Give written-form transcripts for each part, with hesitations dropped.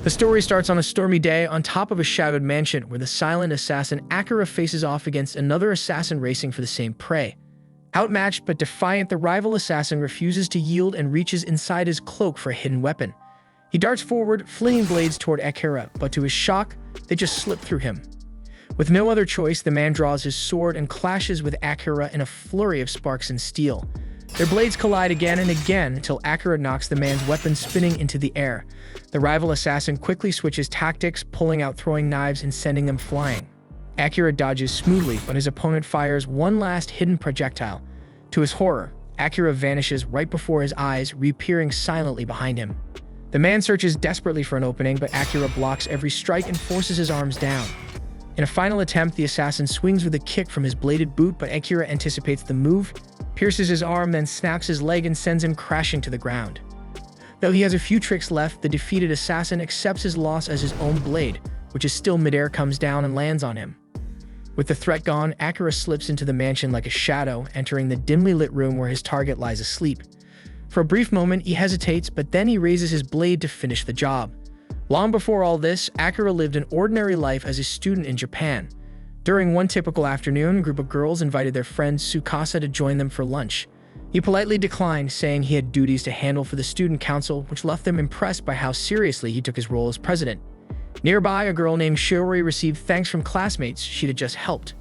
The story starts on a stormy day on top of a shadowed mansion where the silent assassin Akira faces off against another assassin racing for the same prey. Outmatched but defiant, the rival assassin refuses to yield and reaches inside his cloak for a hidden weapon. He darts forward, flinging blades toward Akira, but to his shock, they just slip through him. With no other choice, the man draws his sword and clashes with Akira in a flurry of sparks and steel. Their blades collide again and again until Akira knocks the man's weapon spinning into the air. The rival assassin quickly switches tactics, pulling out throwing knives and sending them flying. Akira dodges smoothly, but his opponent fires one last hidden projectile. To his horror, Akira vanishes right before his eyes, reappearing silently behind him. The man searches desperately for an opening, but Akira blocks every strike and forces his arms down. In a final attempt, the assassin swings with a kick from his bladed boot, but Akira anticipates the move, pierces his arm, then snaps his leg and sends him crashing to the ground. Though he has a few tricks left, the defeated assassin accepts his loss as his own blade, which is still midair, comes down and lands on him. With the threat gone, Akira slips into the mansion like a shadow, entering the dimly lit room where his target lies asleep. For a brief moment, he hesitates, but then he raises his blade to finish the job. Long before all this, Akira lived an ordinary life as a student in Japan. During one typical afternoon, a group of girls invited their friend Tsukasa to join them for lunch. He politely declined, saying he had duties to handle for the student council, which left them impressed by how seriously he took his role as president. Nearby, a girl named Shiori received thanks from classmates she'd had just helped.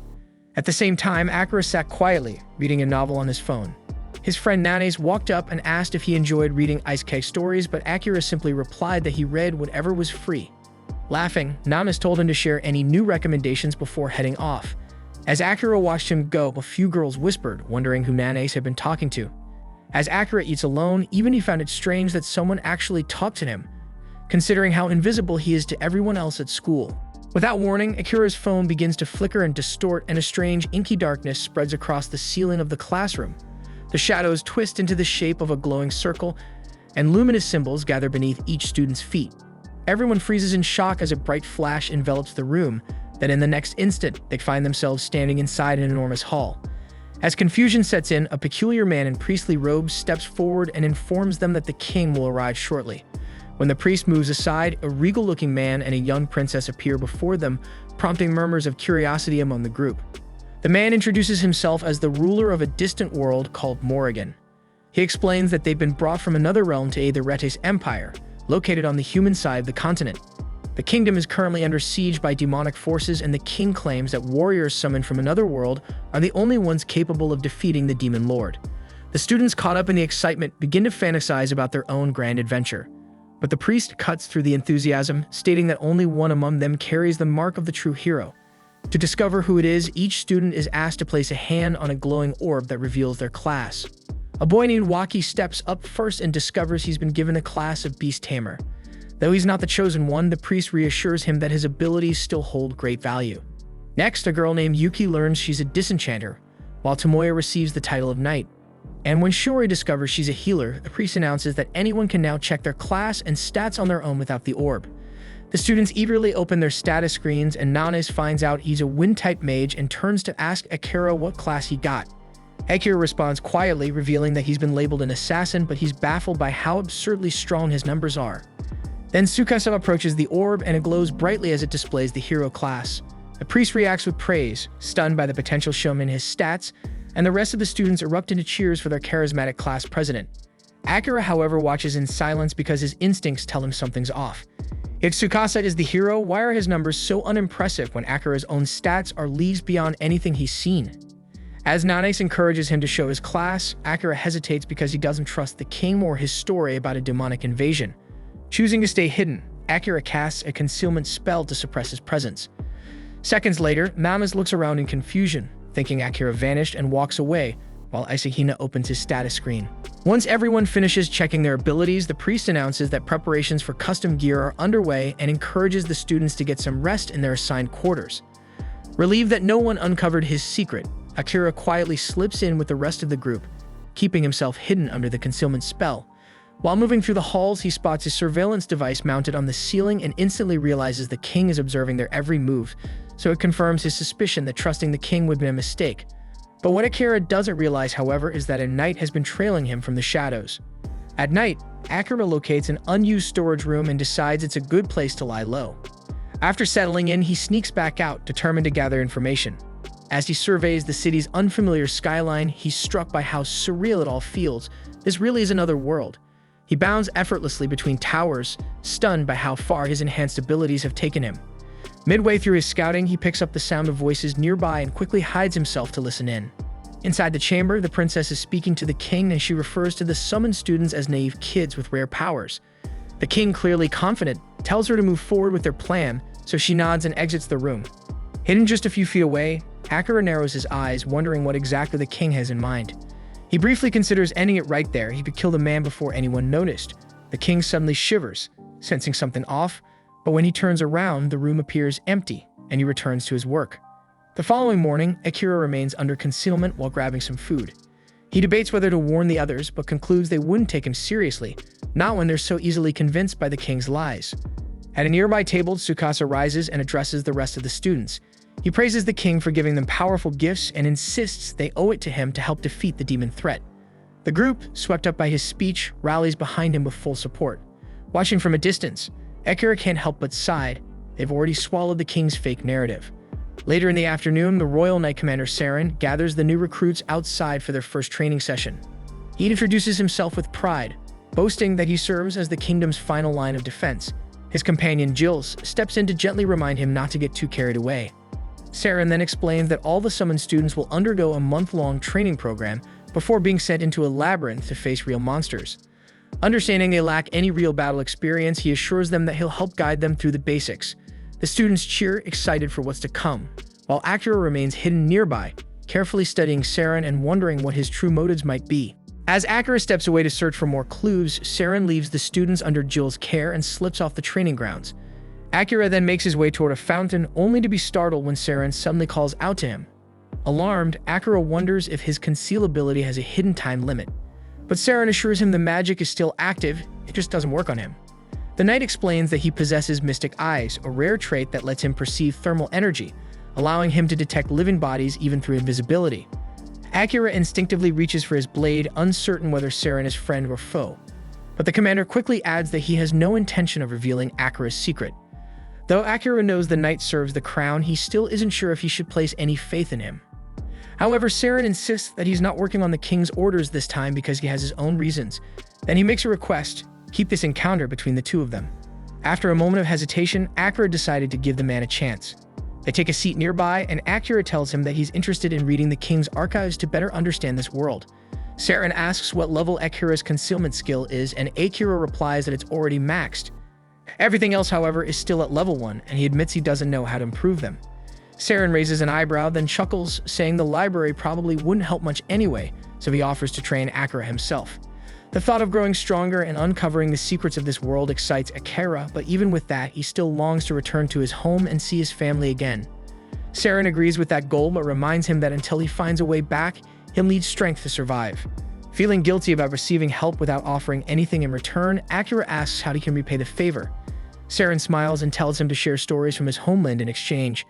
At the same time, Akira sat quietly, reading a novel on his phone. His friend Nanes walked up and asked if he enjoyed reading isekai stories, but Akira simply replied that he read whatever was free. Laughing, Nanes told him to share any new recommendations before heading off. As Akira watched him go, a few girls whispered, wondering who Nanes had been talking to. As Akira eats alone, even he found it strange that someone actually talked to him, considering how invisible he is to everyone else at school. Without warning, Akira's phone begins to flicker and distort, and a strange, inky darkness spreads across the ceiling of the classroom. The shadows twist into the shape of a glowing circle, and luminous symbols gather beneath each student's feet. Everyone freezes in shock as a bright flash envelops the room. Then in the next instant, they find themselves standing inside an enormous hall. As confusion sets in, a peculiar man in priestly robes steps forward and informs them that the king will arrive shortly. When the priest moves aside, a regal-looking man and a young princess appear before them, prompting murmurs of curiosity among the group. The man introduces himself as the ruler of a distant world called Morrigan. He explains that they've been brought from another realm to aid the Retes Empire, located on the human side of the continent. The kingdom is currently under siege by demonic forces, and the king claims that warriors summoned from another world are the only ones capable of defeating the demon lord. The students, caught up in the excitement, begin to fantasize about their own grand adventure. But the priest cuts through the enthusiasm, stating that only one among them carries the mark of the true hero. To discover who it is, each student is asked to place a hand on a glowing orb that reveals their class. A boy named Waki steps up first and discovers he's been given the class of Beast Tamer. Though he's not the chosen one, the priest reassures him that his abilities still hold great value. Next, a girl named Yuki learns she's a disenchanter, while Tomoya receives the title of knight. And when Shiori discovers she's a healer, the priest announces that anyone can now check their class and stats on their own without the orb. The students eagerly open their status screens, and Nanes finds out he's a wind-type mage and turns to ask Akira what class he got. Akira responds quietly, revealing that he's been labeled an assassin, but he's baffled by how absurdly strong his numbers are. Then Tsukasa approaches the orb, and it glows brightly as it displays the hero class. The priest reacts with praise, stunned by the potential shown in his stats, and the rest of the students erupt into cheers for their charismatic class president. Akira, however, watches in silence because his instincts tell him something's off. If Tsukasa is the hero, why are his numbers so unimpressive when Akira's own stats are leagues beyond anything he's seen? As Nanes encourages him to show his class, Akira hesitates because he doesn't trust the king or his story about a demonic invasion. Choosing to stay hidden, Akira casts a concealment spell to suppress his presence. Seconds later, Nanes looks around in confusion, thinking Akira vanished, and walks away, while Isahina opens his status screen. Once everyone finishes checking their abilities, the priest announces that preparations for custom gear are underway and encourages the students to get some rest in their assigned quarters. Relieved that no one uncovered his secret, Akira quietly slips in with the rest of the group, keeping himself hidden under the concealment spell. While moving through the halls, he spots a surveillance device mounted on the ceiling and instantly realizes the king is observing their every move, so it confirms his suspicion that trusting the king would be a mistake. But what Akira doesn't realize, however, is that a knight has been trailing him from the shadows. At night, Akira locates an unused storage room and decides it's a good place to lie low. After settling in, he sneaks back out, determined to gather information. As he surveys the city's unfamiliar skyline, he's struck by how surreal it all feels. This really is another world. He bounds effortlessly between towers, stunned by how far his enhanced abilities have taken him. Midway through his scouting, he picks up the sound of voices nearby and quickly hides himself to listen in. Inside the chamber, the princess is speaking to the king, and she refers to the summoned students as naive kids with rare powers. The king, clearly confident, tells her to move forward with their plan, so she nods and exits the room. Hidden just a few feet away, Akira narrows his eyes, wondering what exactly the king has in mind. He briefly considers ending it right there. He could kill the man before anyone noticed. The king suddenly shivers, sensing something off, but when he turns around, the room appears empty, and he returns to his work. The following morning, Akira remains under concealment while grabbing some food. He debates whether to warn the others, but concludes they wouldn't take him seriously, not when they're so easily convinced by the king's lies. At a nearby table, Tsukasa rises and addresses the rest of the students. He praises the king for giving them powerful gifts and insists they owe it to him to help defeat the demon threat. The group, swept up by his speech, rallies behind him with full support. Watching from a distance, Akira can't help but sigh. They've already swallowed the king's fake narrative. Later in the afternoon, the Royal Knight Commander Saren gathers the new recruits outside for their first training session. He introduces himself with pride, boasting that he serves as the kingdom's final line of defense. His companion Jules steps in to gently remind him not to get too carried away. Saren then explains that all the summoned students will undergo a month-long training program before being sent into a labyrinth to face real monsters. Understanding they lack any real battle experience, he assures them that he'll help guide them through the basics. The students cheer, excited for what's to come, while Akira remains hidden nearby, carefully studying Saren and wondering what his true motives might be. As Akira steps away to search for more clues, Saren leaves the students under Jill's care and slips off the training grounds. Akira then makes his way toward a fountain, only to be startled when Saren suddenly calls out to him. Alarmed, Akira wonders if his conceal ability has a hidden time limit. But Saren assures him the magic is still active, it just doesn't work on him. The knight explains that he possesses mystic eyes, a rare trait that lets him perceive thermal energy, allowing him to detect living bodies even through invisibility. Akira instinctively reaches for his blade, uncertain whether Saren is friend or foe. But the commander quickly adds that he has no intention of revealing Akira's secret. Though Akira knows the knight serves the crown, he still isn't sure if he should place any faith in him. However, Saren insists that he's not working on the king's orders this time because he has his own reasons. Then he makes a request: keep this encounter between the two of them. After a moment of hesitation, Akira decided to give the man a chance. They take a seat nearby, and Akira tells him that he's interested in reading the king's archives to better understand this world. Saren asks what level Akira's concealment skill is, and Akira replies that it's already maxed. Everything else, however, is still at level 1, and he admits he doesn't know how to improve them. Saren raises an eyebrow, then chuckles, saying the library probably wouldn't help much anyway, so he offers to train Akira himself. The thought of growing stronger and uncovering the secrets of this world excites Akira, but even with that, he still longs to return to his home and see his family again. Saren agrees with that goal, but reminds him that until he finds a way back, he'll need strength to survive. Feeling guilty about receiving help without offering anything in return, Akira asks how he can repay the favor. Saren smiles and tells him to share stories from his homeland in exchange.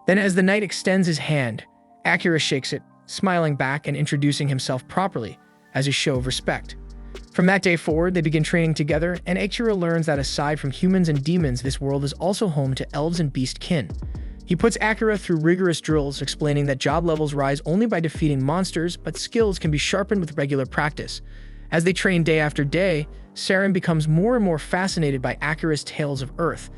Then, as the knight extends his hand, Akira shakes it, smiling back and introducing himself properly, as a show of respect. From that day forward, they begin training together, and Akira learns that aside from humans and demons, this world is also home to elves and beast kin. He puts Akira through rigorous drills, explaining that job levels rise only by defeating monsters, but skills can be sharpened with regular practice. As they train day after day, Saren becomes more and more fascinated by Akira's tales of Earth.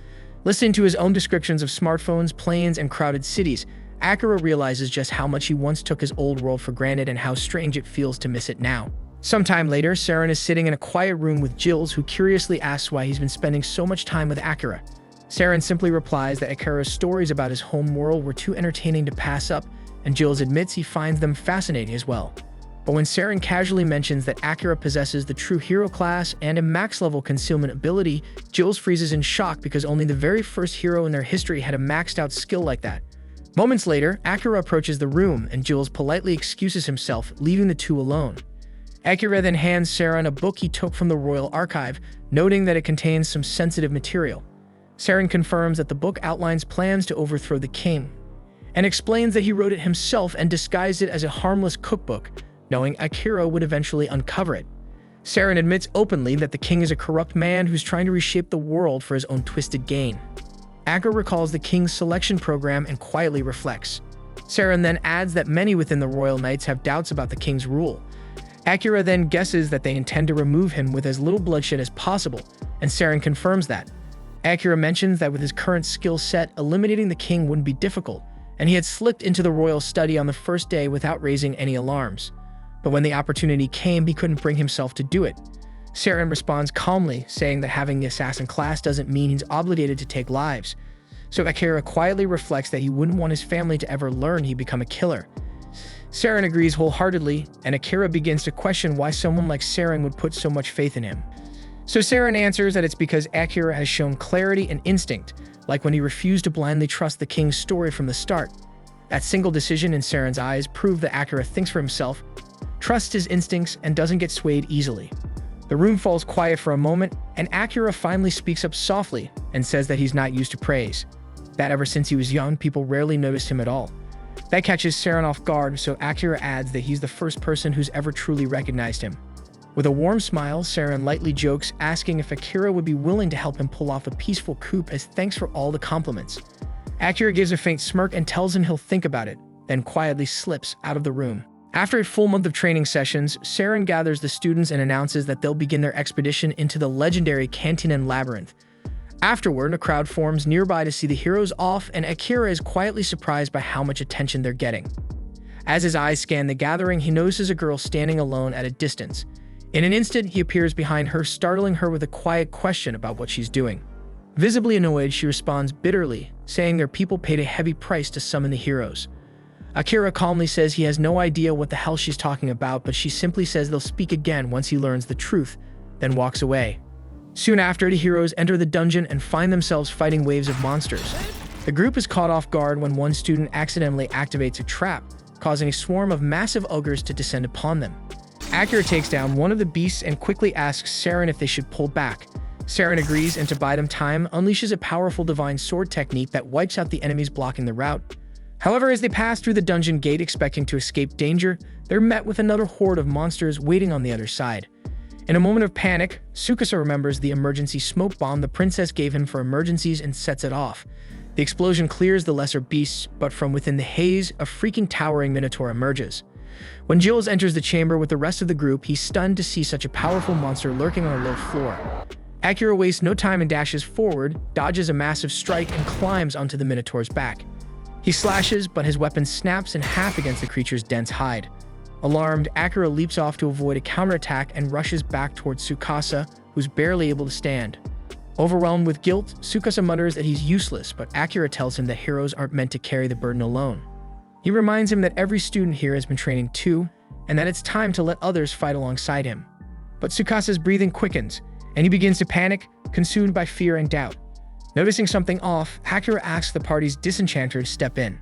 Listening to his own descriptions of smartphones, planes, and crowded cities, Akira realizes just how much he once took his old world for granted and how strange it feels to miss it now. Sometime later, Saren is sitting in a quiet room with Jules, who curiously asks why he's been spending so much time with Akira. Saren simply replies that Akira's stories about his home world were too entertaining to pass up, and Jules admits he finds them fascinating as well. But when Saren casually mentions that Akira possesses the true hero class and a max-level concealment ability, Jules freezes in shock because only the very first hero in their history had a maxed-out skill like that. Moments later, Akira approaches the room, and Jules politely excuses himself, leaving the two alone. Akira then hands Saren a book he took from the Royal Archive, noting that it contains some sensitive material. Saren confirms that the book outlines plans to overthrow the king, and explains that he wrote it himself and disguised it as a harmless cookbook, knowing Akira would eventually uncover it. Saren admits openly that the king is a corrupt man who's trying to reshape the world for his own twisted gain. Akira recalls the king's selection program and quietly reflects. Saren then adds that many within the royal knights have doubts about the king's rule. Akira then guesses that they intend to remove him with as little bloodshed as possible, and Saren confirms that. Akira mentions that with his current skill set, eliminating the king wouldn't be difficult, and he had slipped into the royal study on the first day without raising any alarms. But when the opportunity came, he couldn't bring himself to do it. Saren responds calmly, saying that having the assassin class doesn't mean he's obligated to take lives. So Akira quietly reflects that he wouldn't want his family to ever learn he'd become a killer. Saren agrees wholeheartedly, and Akira begins to question why someone like Saren would put so much faith in him. So Saren answers that it's because Akira has shown clarity and instinct, like when he refused to blindly trust the king's story from the start. That single decision in Saren's eyes proved that Akira thinks for himself, trusts his instincts, and doesn't get swayed easily. The room falls quiet for a moment, and Akira finally speaks up softly and says that he's not used to praise. That ever since he was young, people rarely noticed him at all. That catches Saren off guard, so Akira adds that he's the first person who's ever truly recognized him. With a warm smile, Saren lightly jokes, asking if Akira would be willing to help him pull off a peaceful coup as thanks for all the compliments. Akira gives a faint smirk and tells him he'll think about it, then quietly slips out of the room. After a full month of training sessions, Saren gathers the students and announces that they'll begin their expedition into the legendary Cantinan Labyrinth. Afterward, a crowd forms nearby to see the heroes off, and Akira is quietly surprised by how much attention they're getting. As his eyes scan the gathering, he notices a girl standing alone at a distance. In an instant, he appears behind her, startling her with a quiet question about what she's doing. Visibly annoyed, she responds bitterly, saying their people paid a heavy price to summon the heroes. Akira calmly says he has no idea what the hell she's talking about, but she simply says they'll speak again once he learns the truth, then walks away. Soon after, the heroes enter the dungeon and find themselves fighting waves of monsters. The group is caught off guard when one student accidentally activates a trap, causing a swarm of massive ogres to descend upon them. Akira takes down one of the beasts and quickly asks Saren if they should pull back. Saren agrees, and to buy them time, unleashes a powerful divine sword technique that wipes out the enemies blocking the route. However, as they pass through the dungeon gate expecting to escape danger, they're met with another horde of monsters waiting on the other side. In a moment of panic, Tsukasa remembers the emergency smoke bomb the princess gave him for emergencies and sets it off. The explosion clears the lesser beasts, but from within the haze, a freaking towering minotaur emerges. When Jules enters the chamber with the rest of the group, he's stunned to see such a powerful monster lurking on a low floor. Akira wastes no time and dashes forward, dodges a massive strike, and climbs onto the minotaur's back. He slashes, but his weapon snaps in half against the creature's dense hide. Alarmed, Akira leaps off to avoid a counterattack and rushes back towards Tsukasa, who's barely able to stand. Overwhelmed with guilt, Tsukasa mutters that he's useless, but Akira tells him that heroes aren't meant to carry the burden alone. He reminds him that every student here has been training too, and that it's time to let others fight alongside him. But Tsukasa's breathing quickens, and he begins to panic, consumed by fear and doubt. Noticing something off, Akira asks the party's disenchanter to step in.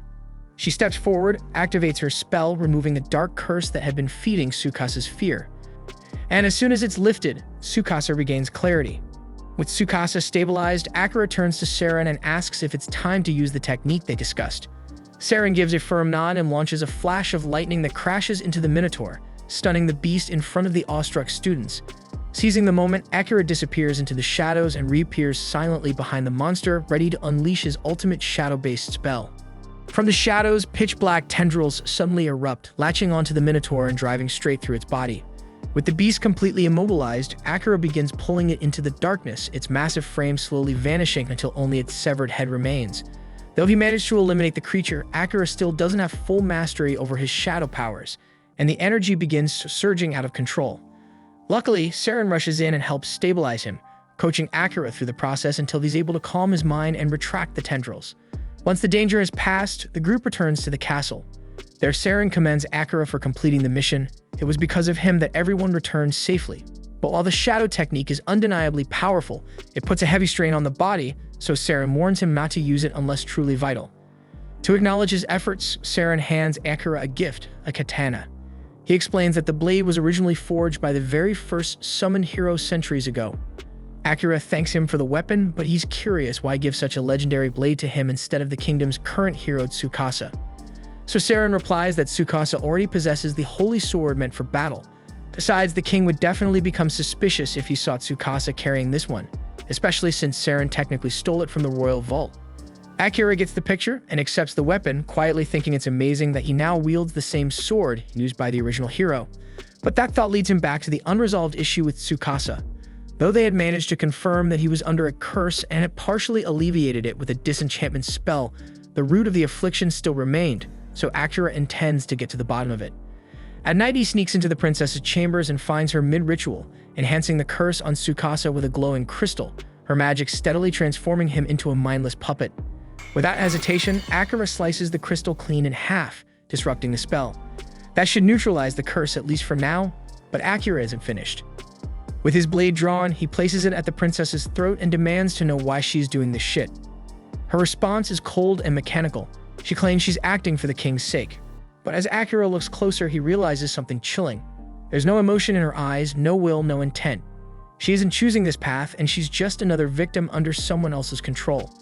She steps forward, activates her spell, removing the dark curse that had been feeding Tsukasa's fear. And as soon as it's lifted, Tsukasa regains clarity. With Tsukasa stabilized, Akira turns to Saren and asks if it's time to use the technique they discussed. Saren gives a firm nod and launches a flash of lightning that crashes into the Minotaur, stunning the beast in front of the awestruck students. Seizing the moment, Akira disappears into the shadows and reappears silently behind the monster, ready to unleash his ultimate shadow-based spell. From the shadows, pitch-black tendrils suddenly erupt, latching onto the Minotaur and driving straight through its body. With the beast completely immobilized, Akira begins pulling it into the darkness, its massive frame slowly vanishing until only its severed head remains. Though he managed to eliminate the creature, Akira still doesn't have full mastery over his shadow powers, and the energy begins surging out of control. Luckily, Saren rushes in and helps stabilize him, coaching Akira through the process until he's able to calm his mind and retract the tendrils. Once the danger has passed, the group returns to the castle. There, Saren commends Akira for completing the mission. It was because of him that everyone returned safely. But while the shadow technique is undeniably powerful, it puts a heavy strain on the body, so Saren warns him not to use it unless truly vital. To acknowledge his efforts, Saren hands Akira a gift, a katana. He explains that the blade was originally forged by the very first summoned hero centuries ago. Akira thanks him for the weapon, but he's curious why give such a legendary blade to him instead of the kingdom's current hero Tsukasa. So Saren replies that Tsukasa already possesses the holy sword meant for battle. Besides, the king would definitely become suspicious if he saw Tsukasa carrying this one, especially since Saren technically stole it from the royal vault. Akira gets the picture and accepts the weapon, quietly thinking it's amazing that he now wields the same sword used by the original hero. But that thought leads him back to the unresolved issue with Tsukasa. Though they had managed to confirm that he was under a curse and had partially alleviated it with a disenchantment spell, the root of the affliction still remained, so Akira intends to get to the bottom of it. At night, he sneaks into the princess's chambers and finds her mid-ritual, enhancing the curse on Tsukasa with a glowing crystal, her magic steadily transforming him into a mindless puppet. Without hesitation, Akira slices the crystal clean in half, disrupting the spell. That should neutralize the curse at least for now, but Akira isn't finished. With his blade drawn, he places it at the princess's throat and demands to know why she's doing this shit. Her response is cold and mechanical. She claims she's acting for the king's sake. But as Akira looks closer, he realizes something chilling. There's no emotion in her eyes, no will, no intent. She isn't choosing this path, and she's just another victim under someone else's control.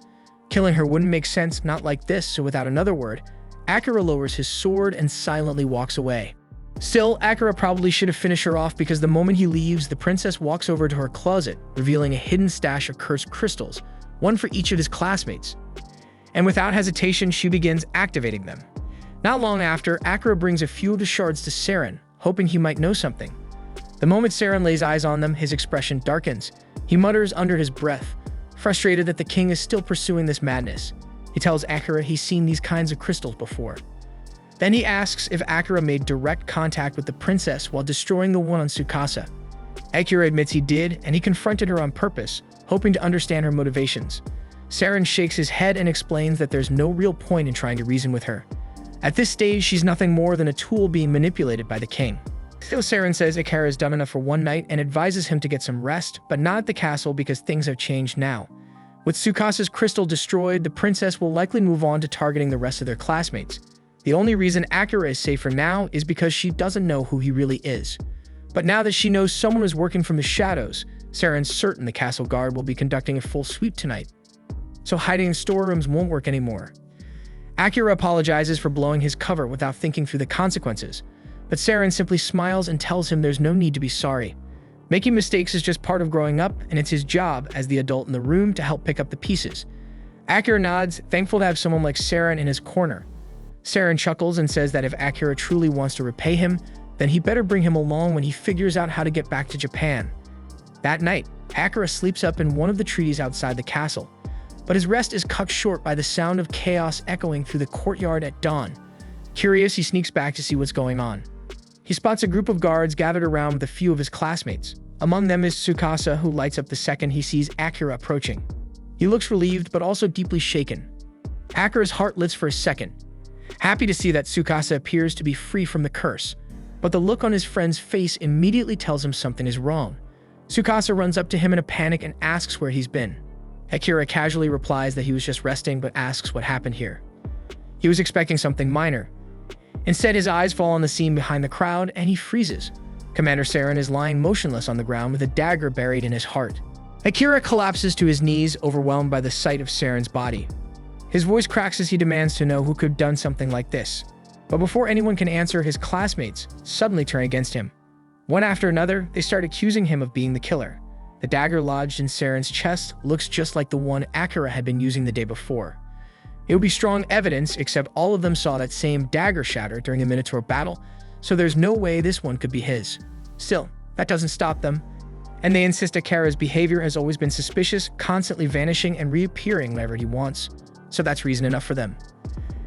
Killing her wouldn't make sense, not like this, so without another word, Akira lowers his sword and silently walks away. Still, Akira probably should have finished her off because the moment he leaves, the princess walks over to her closet, revealing a hidden stash of cursed crystals, one for each of his classmates. And without hesitation, she begins activating them. Not long after, Akira brings a few of the shards to Saren, hoping he might know something. The moment Saren lays eyes on them, his expression darkens. He mutters under his breath, frustrated that the king is still pursuing this madness. He tells Akira he's seen these kinds of crystals before. Then he asks if Akira made direct contact with the princess while destroying the one on Tsukasa. Akira admits he did, and he confronted her on purpose, hoping to understand her motivations. Saren shakes his head and explains that there's no real point in trying to reason with her. At this stage, she's nothing more than a tool being manipulated by the king. Still, Saren says Akira has done enough for one night and advises him to get some rest, but not at the castle because things have changed now. With Tsukasa's crystal destroyed, the princess will likely move on to targeting the rest of their classmates. The only reason Akira is safe for now is because she doesn't know who he really is. But now that she knows someone is working from the shadows, Saren's certain the castle guard will be conducting a full sweep tonight. So hiding in storerooms won't work anymore. Akira apologizes for blowing his cover without thinking through the consequences, but Saren simply smiles and tells him there's no need to be sorry. Making mistakes is just part of growing up, and it's his job as the adult in the room to help pick up the pieces. Akira nods, thankful to have someone like Saren in his corner. Saren chuckles and says that if Akira truly wants to repay him, then he better bring him along when he figures out how to get back to Japan. That night, Akira sleeps up in one of the trees outside the castle, but his rest is cut short by the sound of chaos echoing through the courtyard at dawn. Curious, he sneaks back to see what's going on. He spots a group of guards gathered around with a few of his classmates. Among them is Tsukasa, who lights up the second he sees Akira approaching. He looks relieved, but also deeply shaken. Akira's heart lifts for a second, happy to see that Tsukasa appears to be free from the curse. But the look on his friend's face immediately tells him something is wrong. Tsukasa runs up to him in a panic and asks where he's been. Akira casually replies that he was just resting, but asks what happened here. He was expecting something minor. Instead, his eyes fall on the scene behind the crowd, and he freezes. Commander Saren is lying motionless on the ground with a dagger buried in his heart. Akira collapses to his knees, overwhelmed by the sight of Saren's body. His voice cracks as he demands to know who could have done something like this. But before anyone can answer, his classmates suddenly turn against him. One after another, they start accusing him of being the killer. The dagger lodged in Saren's chest looks just like the one Akira had been using the day before. It would be strong evidence, except all of them saw that same dagger shatter during the Minotaur battle, so there's no way this one could be his. Still, that doesn't stop them, and they insist Akira's behavior has always been suspicious, constantly vanishing and reappearing whenever he wants, so that's reason enough for them.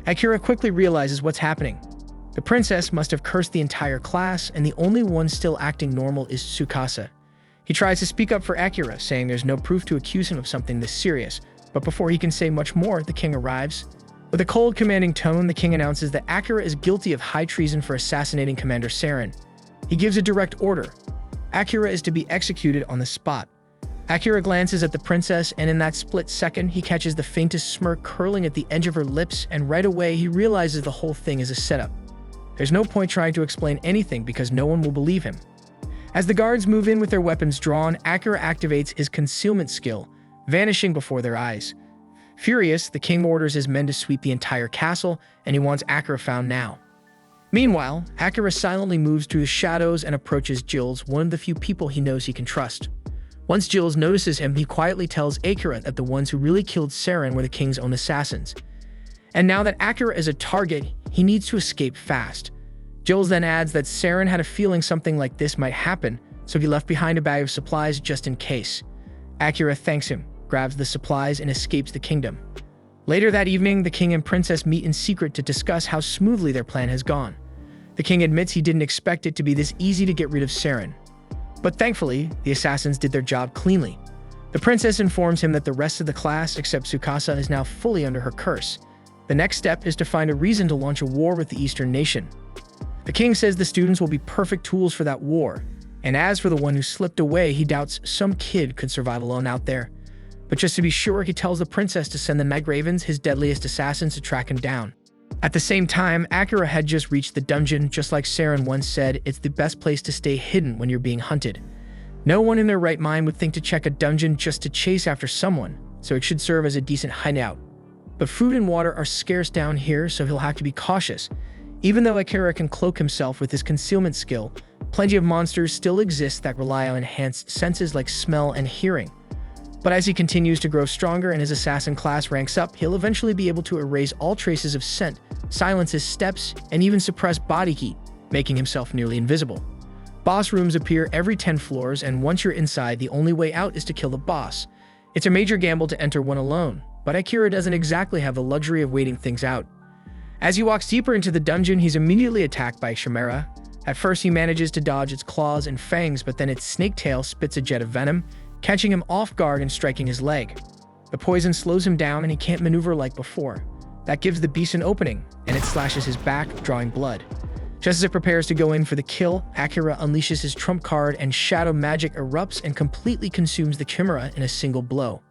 Akira quickly realizes what's happening. The princess must have cursed the entire class, and the only one still acting normal is Tsukasa. He tries to speak up for Akira, saying there's no proof to accuse him of something this serious, but before he can say much more, the king arrives. With a cold, commanding tone, the king announces that Akira is guilty of high treason for assassinating Commander Saren. He gives a direct order. Akira is to be executed on the spot. Akira glances at the princess, and in that split second, he catches the faintest smirk curling at the edge of her lips, and right away he realizes the whole thing is a setup. There's no point trying to explain anything because no one will believe him. As the guards move in with their weapons drawn, Akira activates his concealment skill, vanishing before their eyes. Furious, the king orders his men to sweep the entire castle, and he wants Akira found now. Meanwhile, Akira silently moves through the shadows and approaches Jules, one of the few people he knows he can trust. Once Jules notices him, he quietly tells Akira that the ones who really killed Saren were the king's own assassins. And now that Akira is a target, he needs to escape fast. Jules then adds that Saren had a feeling something like this might happen, so he left behind a bag of supplies just in case. Akira thanks him, grabs the supplies, and escapes the kingdom. Later that evening, the king and princess meet in secret to discuss how smoothly their plan has gone. The king admits he didn't expect it to be this easy to get rid of Saren. But thankfully, the assassins did their job cleanly. The princess informs him that the rest of the class, except Tsukasa, is now fully under her curse. The next step is to find a reason to launch a war with the Eastern nation. The king says the students will be perfect tools for that war, and as for the one who slipped away, he doubts some kid could survive alone out there. But just to be sure, he tells the princess to send the Night Ravens, his deadliest assassins, to track him down. At the same time, Akira had just reached the dungeon. Just like Saren once said, it's the best place to stay hidden when you're being hunted. No one in their right mind would think to check a dungeon just to chase after someone, so it should serve as a decent hideout. But food and water are scarce down here, so he'll have to be cautious. Even though Akira can cloak himself with his concealment skill, plenty of monsters still exist that rely on enhanced senses like smell and hearing. But as he continues to grow stronger and his assassin class ranks up, he'll eventually be able to erase all traces of scent, silence his steps, and even suppress body heat, making himself nearly invisible. Boss rooms appear every 10 floors, and once you're inside, the only way out is to kill the boss. It's a major gamble to enter one alone, but Akira doesn't exactly have the luxury of waiting things out. As he walks deeper into the dungeon, he's immediately attacked by a chimera. At first, he manages to dodge its claws and fangs, but then its snake tail spits a jet of venom, catching him off guard and striking his leg. The poison slows him down and he can't maneuver like before. That gives the beast an opening, and it slashes his back, drawing blood. Just as it prepares to go in for the kill, Akira unleashes his trump card and shadow magic erupts and completely consumes the chimera in a single blow.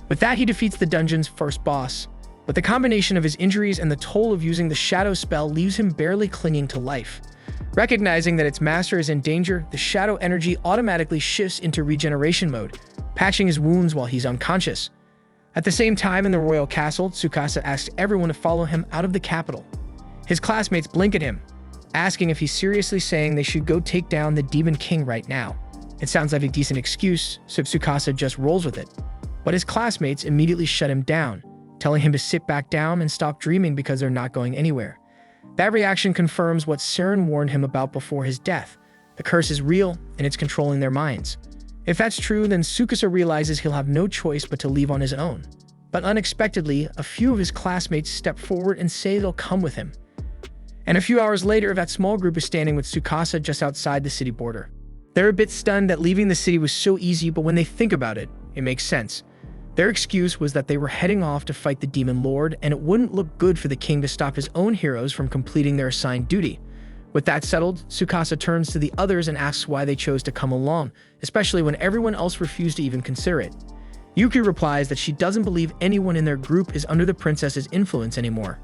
With that, he defeats the dungeon's first boss, but the combination of his injuries and the toll of using the shadow spell leaves him barely clinging to life. Recognizing that its master is in danger, the shadow energy automatically shifts into regeneration mode, patching his wounds while he's unconscious. At the same time, in the royal castle, Tsukasa asks everyone to follow him out of the capital. His classmates blink at him, asking if he's seriously saying they should go take down the Demon King right now. It sounds like a decent excuse, so Tsukasa just rolls with it. But his classmates immediately shut him down, telling him to sit back down and stop dreaming because they're not going anywhere. That reaction confirms what Saren warned him about before his death. The curse is real, and it's controlling their minds. If that's true, then Tsukasa realizes he'll have no choice but to leave on his own. But unexpectedly, a few of his classmates step forward and say they'll come with him. And a few hours later, that small group is standing with Tsukasa just outside the city border. They're a bit stunned that leaving the city was so easy, but when they think about it, it makes sense. Their excuse was that they were heading off to fight the Demon Lord, and it wouldn't look good for the king to stop his own heroes from completing their assigned duty. With that settled, Tsukasa turns to the others and asks why they chose to come along, especially when everyone else refused to even consider it. Yuki replies that she doesn't believe anyone in their group is under the princess's influence anymore.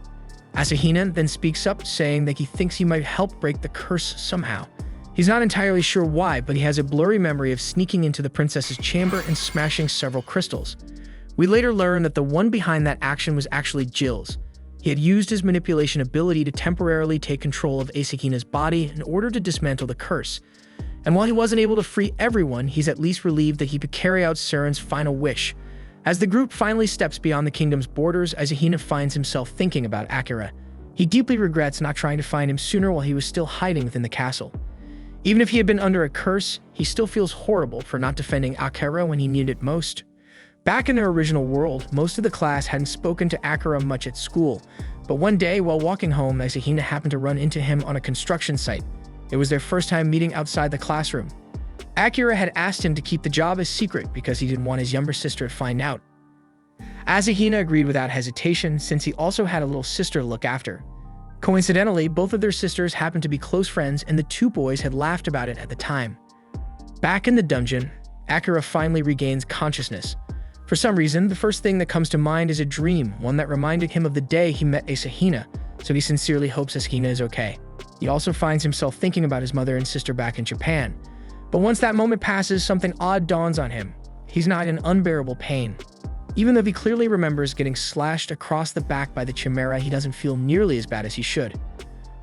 Asahina then speaks up, saying that he thinks he might help break the curse somehow. He's not entirely sure why, but he has a blurry memory of sneaking into the princess's chamber and smashing several crystals. We later learn that the one behind that action was actually Jill's. He had used his manipulation ability to temporarily take control of Asahina's body in order to dismantle the curse. And while he wasn't able to free everyone, he's at least relieved that he could carry out Saren's final wish. As the group finally steps beyond the kingdom's borders, Asahina finds himself thinking about Akira. He deeply regrets not trying to find him sooner while he was still hiding within the castle. Even if he had been under a curse, he still feels horrible for not defending Akira when he needed it most. Back in their original world, most of the class hadn't spoken to Akira much at school, but one day while walking home, Asahina happened to run into him on a construction site. It was their first time meeting outside the classroom. Akira had asked him to keep the job a secret because he didn't want his younger sister to find out. Asahina agreed without hesitation since he also had a little sister to look after. Coincidentally, both of their sisters happened to be close friends and the two boys had laughed about it at the time. Back in the dungeon, Akira finally regains consciousness. For some reason, the first thing that comes to mind is a dream, one that reminded him of the day he met Asahina, so he sincerely hopes Asahina is okay. He also finds himself thinking about his mother and sister back in Japan. But once that moment passes, something odd dawns on him. He's not in unbearable pain. Even though he clearly remembers getting slashed across the back by the chimera, he doesn't feel nearly as bad as he should.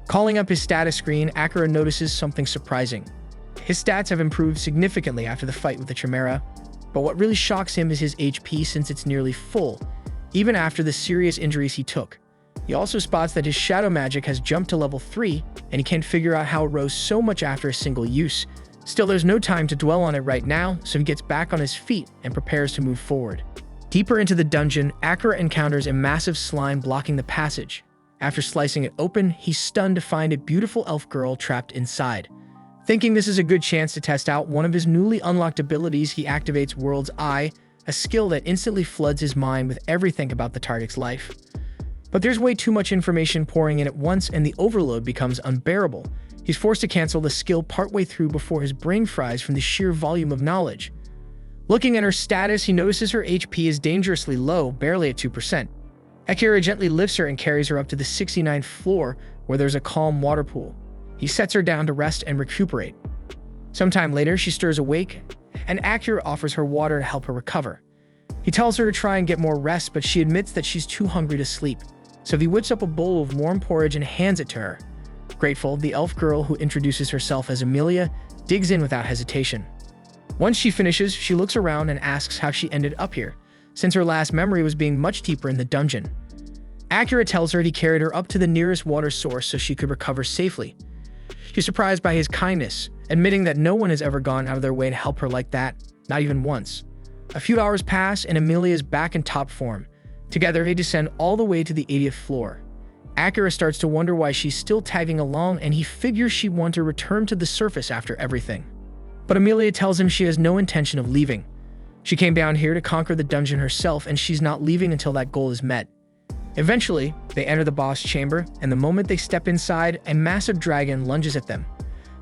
Calling up his status screen, Akira notices something surprising. His stats have improved significantly after the fight with the Chimera, but what really shocks him is his HP since it's nearly full, even after the serious injuries he took. He also spots that his shadow magic has jumped to level 3, and he can't figure out how it rose so much after a single use. Still, there's no time to dwell on it right now, so he gets back on his feet and prepares to move forward. Deeper into the dungeon, Akira encounters a massive slime blocking the passage. After slicing it open, he's stunned to find a beautiful elf girl trapped inside. Thinking this is a good chance to test out one of his newly unlocked abilities, he activates World's Eye, a skill that instantly floods his mind with everything about the target's life. But there's way too much information pouring in at once, and the overload becomes unbearable. He's forced to cancel the skill partway through before his brain fries from the sheer volume of knowledge. Looking at her status, he notices her HP is dangerously low, barely at 2%. Akira gently lifts her and carries her up to the 69th floor, where there's a calm water pool. He sets her down to rest and recuperate. Sometime later, she stirs awake, and Akira offers her water to help her recover. He tells her to try and get more rest, but she admits that she's too hungry to sleep, so he whips up a bowl of warm porridge and hands it to her. Grateful, the elf girl, who introduces herself as Amelia, digs in without hesitation. Once she finishes, she looks around and asks how she ended up here, since her last memory was being much deeper in the dungeon. Akira tells her he carried her up to the nearest water source so she could recover safely. She's surprised by his kindness, admitting that no one has ever gone out of their way to help her like that, not even once. A few hours pass and Amelia is back in top form. Together, they descend all the way to the 80th floor. Akira starts to wonder why she's still tagging along, and he figures she'd want to return to the surface after everything. But Amelia tells him she has no intention of leaving. She came down here to conquer the dungeon herself, and she's not leaving until that goal is met. Eventually, they enter the boss chamber, and the moment they step inside, a massive dragon lunges at them.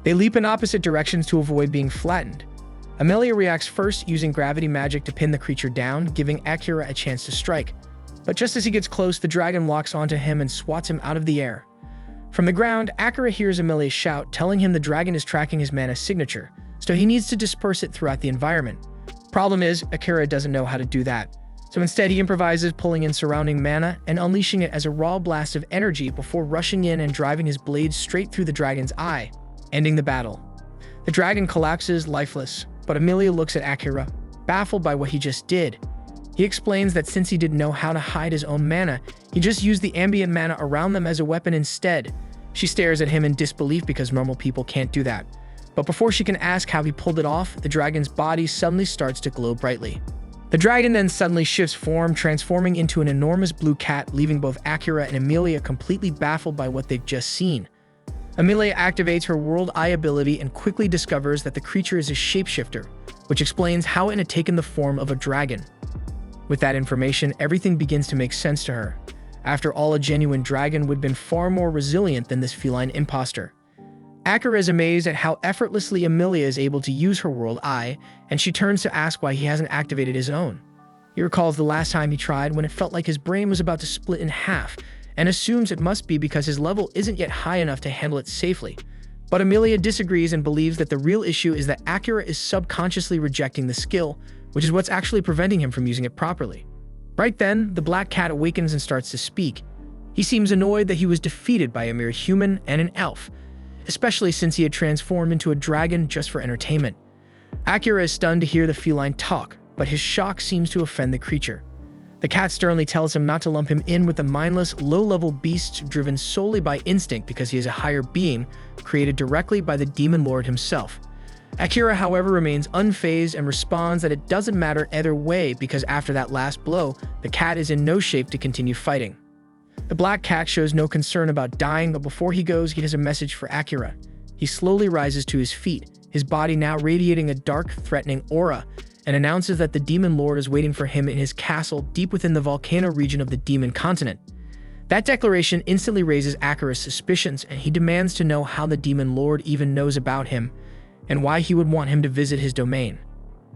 They leap in opposite directions to avoid being flattened. Amelia reacts first, using gravity magic to pin the creature down, giving Akira a chance to strike. But just as he gets close, the dragon locks onto him and swats him out of the air. From the ground, Akira hears Amelia shout, telling him the dragon is tracking his mana signature, so he needs to disperse it throughout the environment. Problem is, Akira doesn't know how to do that. So instead, he improvises, pulling in surrounding mana and unleashing it as a raw blast of energy before rushing in and driving his blade straight through the dragon's eye, ending the battle. The dragon collapses, lifeless, but Amelia looks at Akira, baffled by what he just did. He explains that since he didn't know how to hide his own mana, he just used the ambient mana around them as a weapon instead. She stares at him in disbelief because normal people can't do that. But before she can ask how he pulled it off, the dragon's body suddenly starts to glow brightly. The dragon then suddenly shifts form, transforming into an enormous blue cat, leaving both Akira and Amelia completely baffled by what they've just seen. Amelia activates her World Eye ability and quickly discovers that the creature is a shapeshifter, which explains how it had taken the form of a dragon. With that information, everything begins to make sense to her. After all, a genuine dragon would have been far more resilient than this feline imposter. Akira is amazed at how effortlessly Amelia is able to use her World Eye, and she turns to ask why he hasn't activated his own. He recalls the last time he tried when it felt like his brain was about to split in half, and assumes it must be because his level isn't yet high enough to handle it safely. But Amelia disagrees and believes that the real issue is that Akira is subconsciously rejecting the skill, which is what's actually preventing him from using it properly. Right then, the black cat awakens and starts to speak. He seems annoyed that he was defeated by a mere human and an elf, especially since he had transformed into a dragon just for entertainment. Akira is stunned to hear the feline talk, but his shock seems to offend the creature. The cat sternly tells him not to lump him in with the mindless, low-level beasts driven solely by instinct because he is a higher being, created directly by the demon lord himself. Akira, however, remains unfazed and responds that it doesn't matter either way because after that last blow, the cat is in no shape to continue fighting. The black cat shows no concern about dying, but before he goes, he has a message for Akira. He slowly rises to his feet, his body now radiating a dark, threatening aura, and announces that the demon lord is waiting for him in his castle deep within the volcano region of the demon continent. That declaration instantly raises Akira's suspicions, and he demands to know how the demon lord even knows about him, and why he would want him to visit his domain.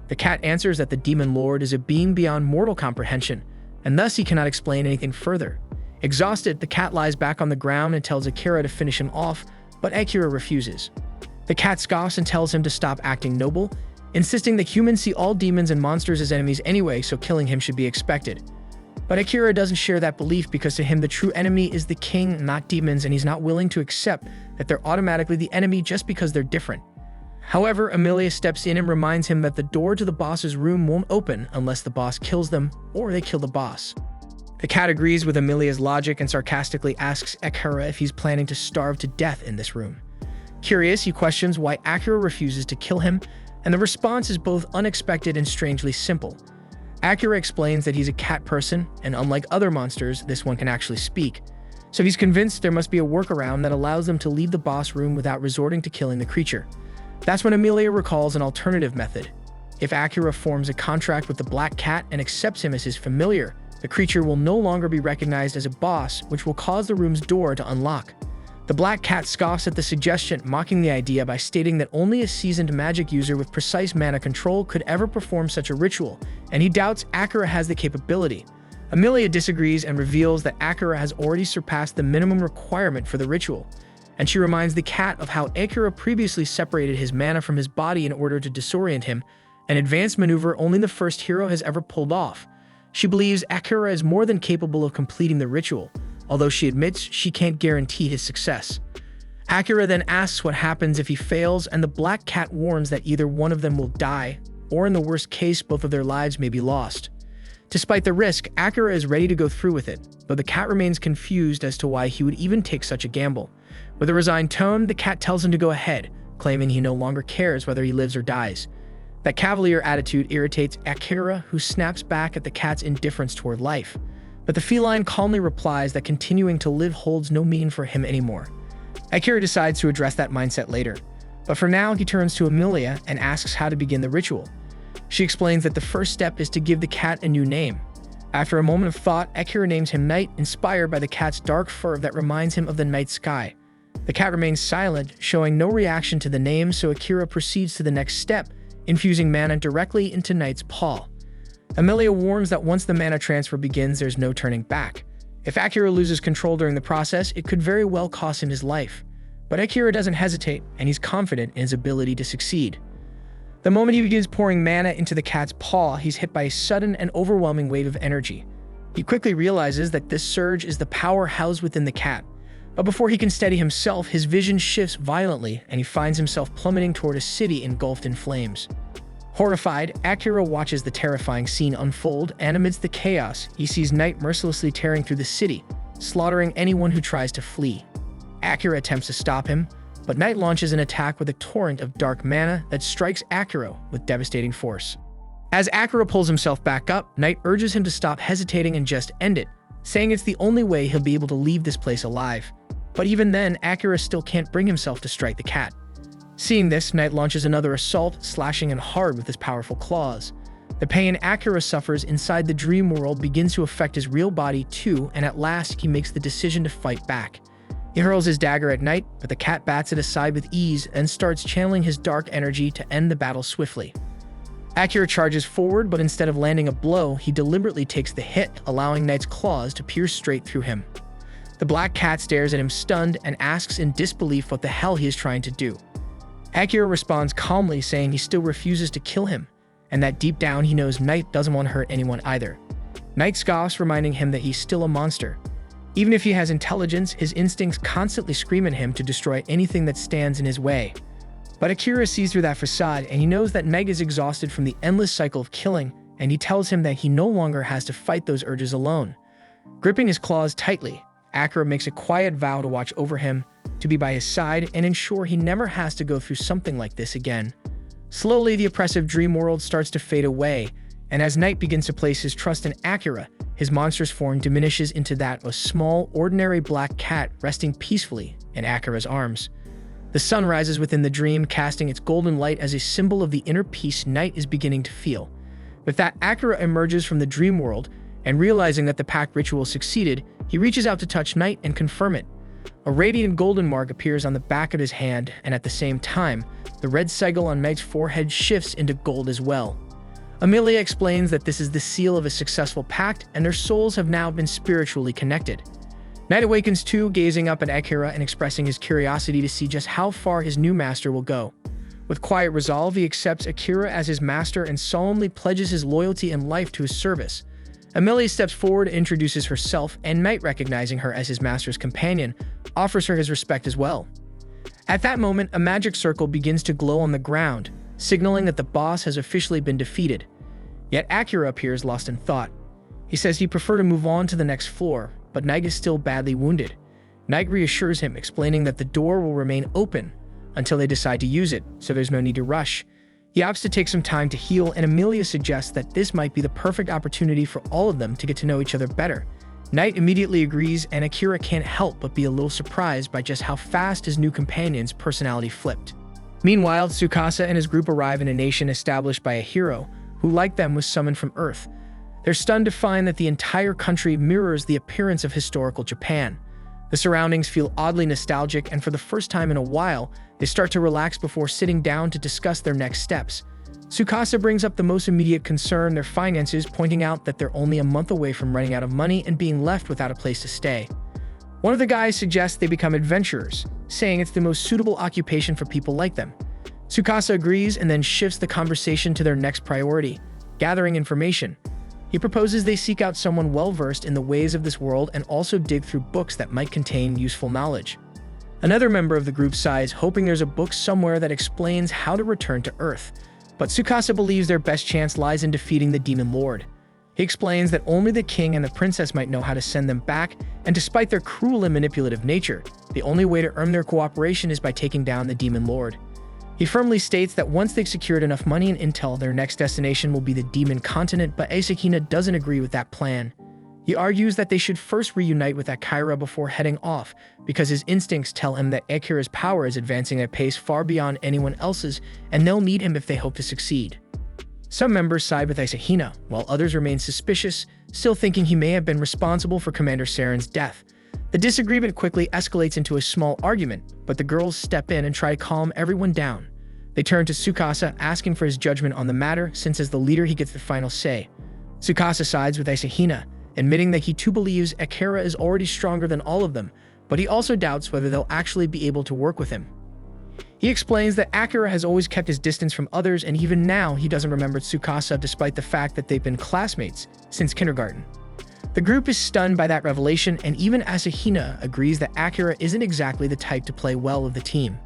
The cat answers that the demon lord is a being beyond mortal comprehension, and thus he cannot explain anything further. Exhausted, the cat lies back on the ground and tells Akira to finish him off, but Akira refuses. The cat scoffs and tells him to stop acting noble, insisting that humans see all demons and monsters as enemies anyway, so killing him should be expected. But Akira doesn't share that belief because to him the true enemy is the king, not demons, and he's not willing to accept that they're automatically the enemy just because they're different. However, Emilia steps in and reminds him that the door to the boss's room won't open unless the boss kills them or they kill the boss. The cat agrees with Emilia's logic and sarcastically asks Akira if he's planning to starve to death in this room. Curious, he questions why Akira refuses to kill him, and the response is both unexpected and strangely simple. Akira explains that he's a cat person, and unlike other monsters, this one can actually speak. So he's convinced there must be a workaround that allows them to leave the boss room without resorting to killing the creature. That's when Emilia recalls an alternative method. If Akira forms a contract with the black cat and accepts him as his familiar, the creature will no longer be recognized as a boss, which will cause the room's door to unlock. The black cat scoffs at the suggestion, mocking the idea by stating that only a seasoned magic user with precise mana control could ever perform such a ritual, and he doubts Akira has the capability. Emilia disagrees and reveals that Akira has already surpassed the minimum requirement for the ritual, and she reminds the cat of how Akira previously separated his mana from his body in order to disorient him, an advanced maneuver only the first hero has ever pulled off. She believes Akira is more than capable of completing the ritual, although she admits she can't guarantee his success. Akira then asks what happens if he fails, and the black cat warns that either one of them will die, or in the worst case, both of their lives may be lost. Despite the risk, Akira is ready to go through with it, though the cat remains confused as to why he would even take such a gamble. With a resigned tone, the cat tells him to go ahead, claiming he no longer cares whether he lives or dies. That cavalier attitude irritates Akira, who snaps back at the cat's indifference toward life. But the feline calmly replies that continuing to live holds no meaning for him anymore. Akira decides to address that mindset later, but for now he turns to Emilia and asks how to begin the ritual. She explains that the first step is to give the cat a new name. After a moment of thought, Akira names him Night, inspired by the cat's dark fur that reminds him of the night sky. The cat remains silent, showing no reaction to the name, so Akira proceeds to the next step, infusing mana directly into Night's paw. Emilia warns that once the mana transfer begins, there's no turning back. If Akira loses control during the process, it could very well cost him his life. But Akira doesn't hesitate, and he's confident in his ability to succeed. The moment he begins pouring mana into the cat's paw, he's hit by a sudden and overwhelming wave of energy. He quickly realizes that this surge is the power housed within the cat. But before he can steady himself, his vision shifts violently, and he finds himself plummeting toward a city engulfed in flames. Horrified, Akira watches the terrifying scene unfold, and amidst the chaos, he sees Night mercilessly tearing through the city, slaughtering anyone who tries to flee. Akira attempts to stop him, but Night launches an attack with a torrent of dark mana that strikes Akira with devastating force. As Akira pulls himself back up, Night urges him to stop hesitating and just end it, saying it's the only way he'll be able to leave this place alive. But even then, Akira still can't bring himself to strike the cat. Seeing this, Night launches another assault, slashing him hard with his powerful claws. The pain Akira suffers inside the dream world begins to affect his real body too, and at last he makes the decision to fight back. He hurls his dagger at Night, but the cat bats it aside with ease and starts channeling his dark energy to end the battle swiftly. Akira charges forward, but instead of landing a blow, he deliberately takes the hit, allowing Night's claws to pierce straight through him. The black cat stares at him stunned and asks in disbelief what the hell he is trying to do. Akira responds calmly, saying he still refuses to kill him, and that deep down he knows Night doesn't want to hurt anyone either. Night scoffs, reminding him that he's still a monster. Even if he has intelligence, his instincts constantly scream at him to destroy anything that stands in his way. But Akira sees through that facade, and he knows that Night is exhausted from the endless cycle of killing, and he tells him that he no longer has to fight those urges alone. Gripping his claws tightly, Akira makes a quiet vow to watch over him, to be by his side, and ensure he never has to go through something like this again. Slowly, the oppressive dream world starts to fade away, and as Night begins to place his trust in Akira, his monstrous form diminishes into that of a small, ordinary black cat resting peacefully in Akira's arms. The sun rises within the dream, casting its golden light as a symbol of the inner peace Night is beginning to feel. With that, Akira emerges from the dream world, and realizing that the pact ritual succeeded, he reaches out to touch Night and confirm it. A radiant golden mark appears on the back of his hand, and at the same time, the red sigil on Night's forehead shifts into gold as well. Emilia explains that this is the seal of a successful pact, and their souls have now been spiritually connected. Night awakens too, gazing up at Akira and expressing his curiosity to see just how far his new master will go. With quiet resolve, he accepts Akira as his master and solemnly pledges his loyalty and life to his service. Amelia steps forward and introduces herself, and Knight, recognizing her as his master's companion, offers her his respect as well. At that moment, a magic circle begins to glow on the ground, signaling that the boss has officially been defeated. Yet Akira appears lost in thought. He says he'd prefer to move on to the next floor, but Knight is still badly wounded. Knight reassures him, explaining that the door will remain open until they decide to use it, so there's no need to rush. He opts to take some time to heal, and Amelia suggests that this might be the perfect opportunity for all of them to get to know each other better. Knight immediately agrees, and Akira can't help but be a little surprised by just how fast his new companion's personality flipped. Meanwhile, Tsukasa and his group arrive in a nation established by a hero who, like them, was summoned from Earth. They're stunned to find that the entire country mirrors the appearance of historical Japan. The surroundings feel oddly nostalgic, and for the first time in a while, they start to relax before sitting down to discuss their next steps. Tsukasa brings up the most immediate concern, their finances, pointing out that they're only a month away from running out of money and being left without a place to stay. One of the guys suggests they become adventurers, saying it's the most suitable occupation for people like them. Tsukasa agrees and then shifts the conversation to their next priority, gathering information. He proposes they seek out someone well-versed in the ways of this world and also dig through books that might contain useful knowledge. Another member of the group sighs, hoping there's a book somewhere that explains how to return to Earth. But Tsukasa believes their best chance lies in defeating the Demon Lord. He explains that only the king and the princess might know how to send them back, and despite their cruel and manipulative nature, the only way to earn their cooperation is by taking down the Demon Lord. He firmly states that once they've secured enough money and intel, their next destination will be the Demon Continent, but Asahina doesn't agree with that plan. He argues that they should first reunite with Akira before heading off, because his instincts tell him that Akira's power is advancing at a pace far beyond anyone else's, and they'll need him if they hope to succeed. Some members side with Asahina, while others remain suspicious, still thinking he may have been responsible for Commander Saren's death. The disagreement quickly escalates into a small argument, but the girls step in and try to calm everyone down. They turn to Tsukasa, asking for his judgment on the matter, since as the leader he gets the final say. Tsukasa sides with Asahina, admitting that he too believes Akira is already stronger than all of them, but he also doubts whether they'll actually be able to work with him. He explains that Akira has always kept his distance from others, and even now he doesn't remember Tsukasa despite the fact that they've been classmates since kindergarten. The group is stunned by that revelation, and even Asahina agrees that Akira isn't exactly the type to play well with the team.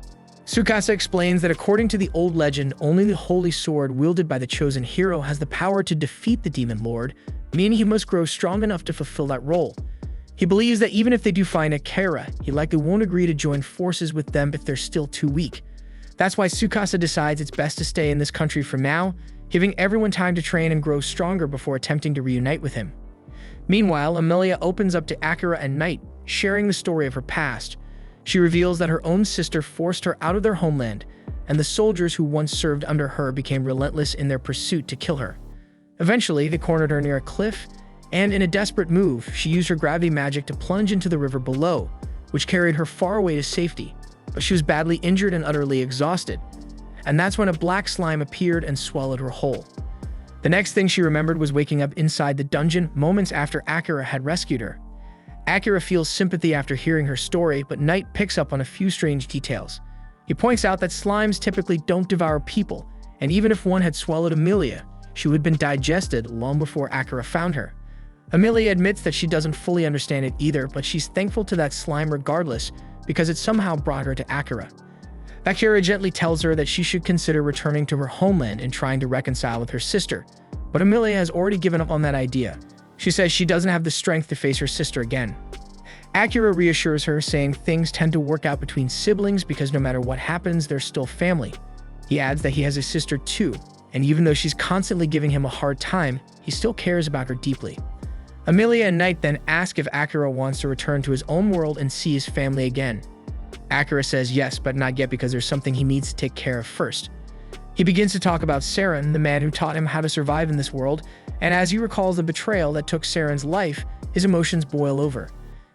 Tsukasa explains that according to the old legend, only the holy sword wielded by the chosen hero has the power to defeat the Demon Lord, meaning he must grow strong enough to fulfill that role. He believes that even if they do find Akira, he likely won't agree to join forces with them if they're still too weak. That's why Tsukasa decides it's best to stay in this country for now, giving everyone time to train and grow stronger before attempting to reunite with him. Meanwhile, Amelia opens up to Akira and Knight, sharing the story of her past. She reveals that her own sister forced her out of their homeland, and the soldiers who once served under her became relentless in their pursuit to kill her. Eventually, they cornered her near a cliff, and in a desperate move, she used her gravity magic to plunge into the river below, which carried her far away to safety. But she was badly injured and utterly exhausted, and that's when a black slime appeared and swallowed her whole. The next thing she remembered was waking up inside the dungeon moments after Akira had rescued her. Akira feels sympathy after hearing her story, but Knight picks up on a few strange details. He points out that slimes typically don't devour people, and even if one had swallowed Amelia, she would have been digested long before Akira found her. Amelia admits that she doesn't fully understand it either, but she's thankful to that slime regardless, because it somehow brought her to Akira. Akira gently tells her that she should consider returning to her homeland and trying to reconcile with her sister, but Amelia has already given up on that idea. She says she doesn't have the strength to face her sister again. Akira reassures her, saying things tend to work out between siblings because no matter what happens, they're still family. He adds that he has a sister too, and even though she's constantly giving him a hard time, he still cares about her deeply. Amelia and Knight then ask if Akira wants to return to his own world and see his family again. Akira says yes, but not yet because there's something he needs to take care of first. He begins to talk about Saren, the man who taught him how to survive in this world, and as he recalls the betrayal that took Saren's life, his emotions boil over.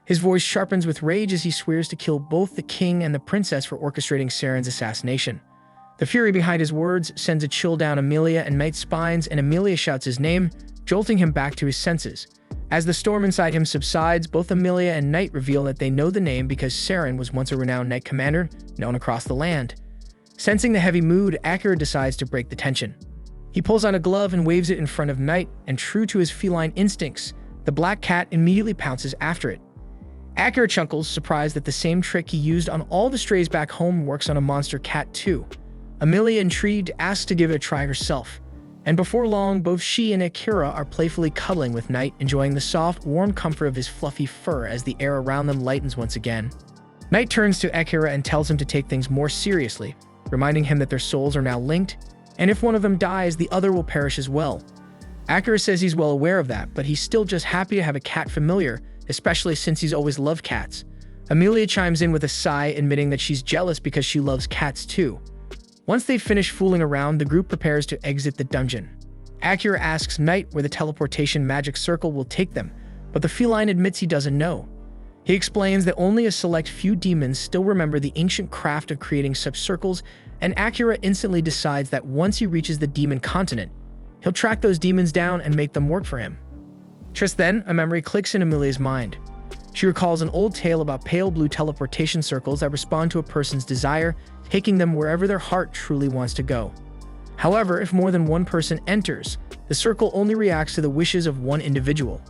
His voice sharpens with rage as he swears to kill both the king and the princess for orchestrating Saren's assassination. The fury behind his words sends a chill down Amelia and Knight's spines, and Amelia shouts his name, jolting him back to his senses. As the storm inside him subsides, both Amelia and Knight reveal that they know the name because Saren was once a renowned knight commander known across the land. Sensing the heavy mood, Akira decides to break the tension. He pulls on a glove and waves it in front of Knight, and true to his feline instincts, the black cat immediately pounces after it. Akira chuckles, surprised that the same trick he used on all the strays back home works on a monster cat too. Amelia, intrigued, asks to give it a try herself. And before long, both she and Akira are playfully cuddling with Knight, enjoying the soft, warm comfort of his fluffy fur as the air around them lightens once again. Knight turns to Akira and tells him to take things more seriously, reminding him that their souls are now linked, and if one of them dies, the other will perish as well. Akira says he's well aware of that, but he's still just happy to have a cat familiar, especially since he's always loved cats. Amelia chimes in with a sigh, admitting that she's jealous because she loves cats too. Once they finish fooling around, the group prepares to exit the dungeon. Akira asks Knight where the teleportation magic circle will take them, but the feline admits he doesn't know. He explains that only a select few demons still remember the ancient craft of creating such circles, and Akira instantly decides that once he reaches the demon continent, he'll track those demons down and make them work for him. Just then, a memory clicks in Amelia's mind. She recalls an old tale about pale blue teleportation circles that respond to a person's desire, taking them wherever their heart truly wants to go. However, if more than one person enters, the circle only reacts to the wishes of one individual.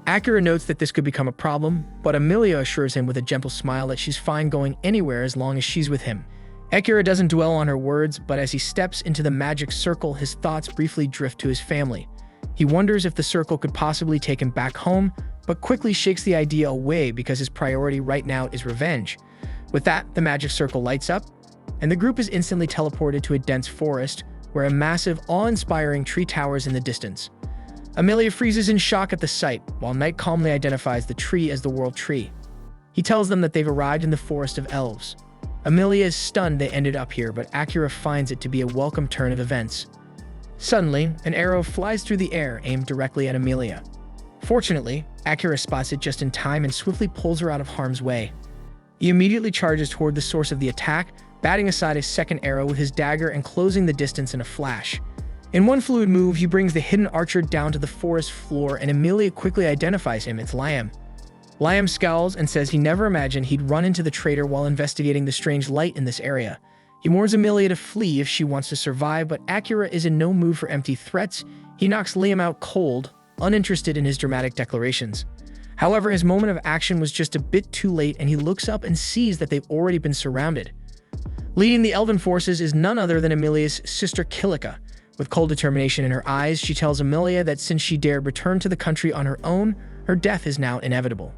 Akira notes that this could become a problem, but Amelia assures him with a gentle smile that she's fine going anywhere as long as she's with him. Akira doesn't dwell on her words, but as he steps into the magic circle, his thoughts briefly drift to his family. He wonders if the circle could possibly take him back home, but quickly shakes the idea away because his priority right now is revenge. With that, the magic circle lights up, and the group is instantly teleported to a dense forest where a massive, awe-inspiring tree towers in the distance. Amelia freezes in shock at the sight, while Knight calmly identifies the tree as the World Tree. He tells them that they've arrived in the Forest of Elves. Amelia is stunned they ended up here, but Akira finds it to be a welcome turn of events. Suddenly, an arrow flies through the air, aimed directly at Amelia. Fortunately, Akira spots it just in time and swiftly pulls her out of harm's way. He immediately charges toward the source of the attack, batting aside his second arrow with his dagger and closing the distance in a flash. In one fluid move, he brings the hidden archer down to the forest floor, and Amelia quickly identifies him. It's Liam. Liam scowls and says he never imagined he'd run into the traitor while investigating the strange light in this area. He warns Amelia to flee if she wants to survive, but Akira is in no mood for empty threats. He knocks Liam out cold, uninterested in his dramatic declarations. However, his moment of action was just a bit too late, and he looks up and sees that they've already been surrounded. Leading the elven forces is none other than Amelia's sister Kilika. With cold determination in her eyes, she tells Amelia that since she dared return to the country on her own, her death is now inevitable.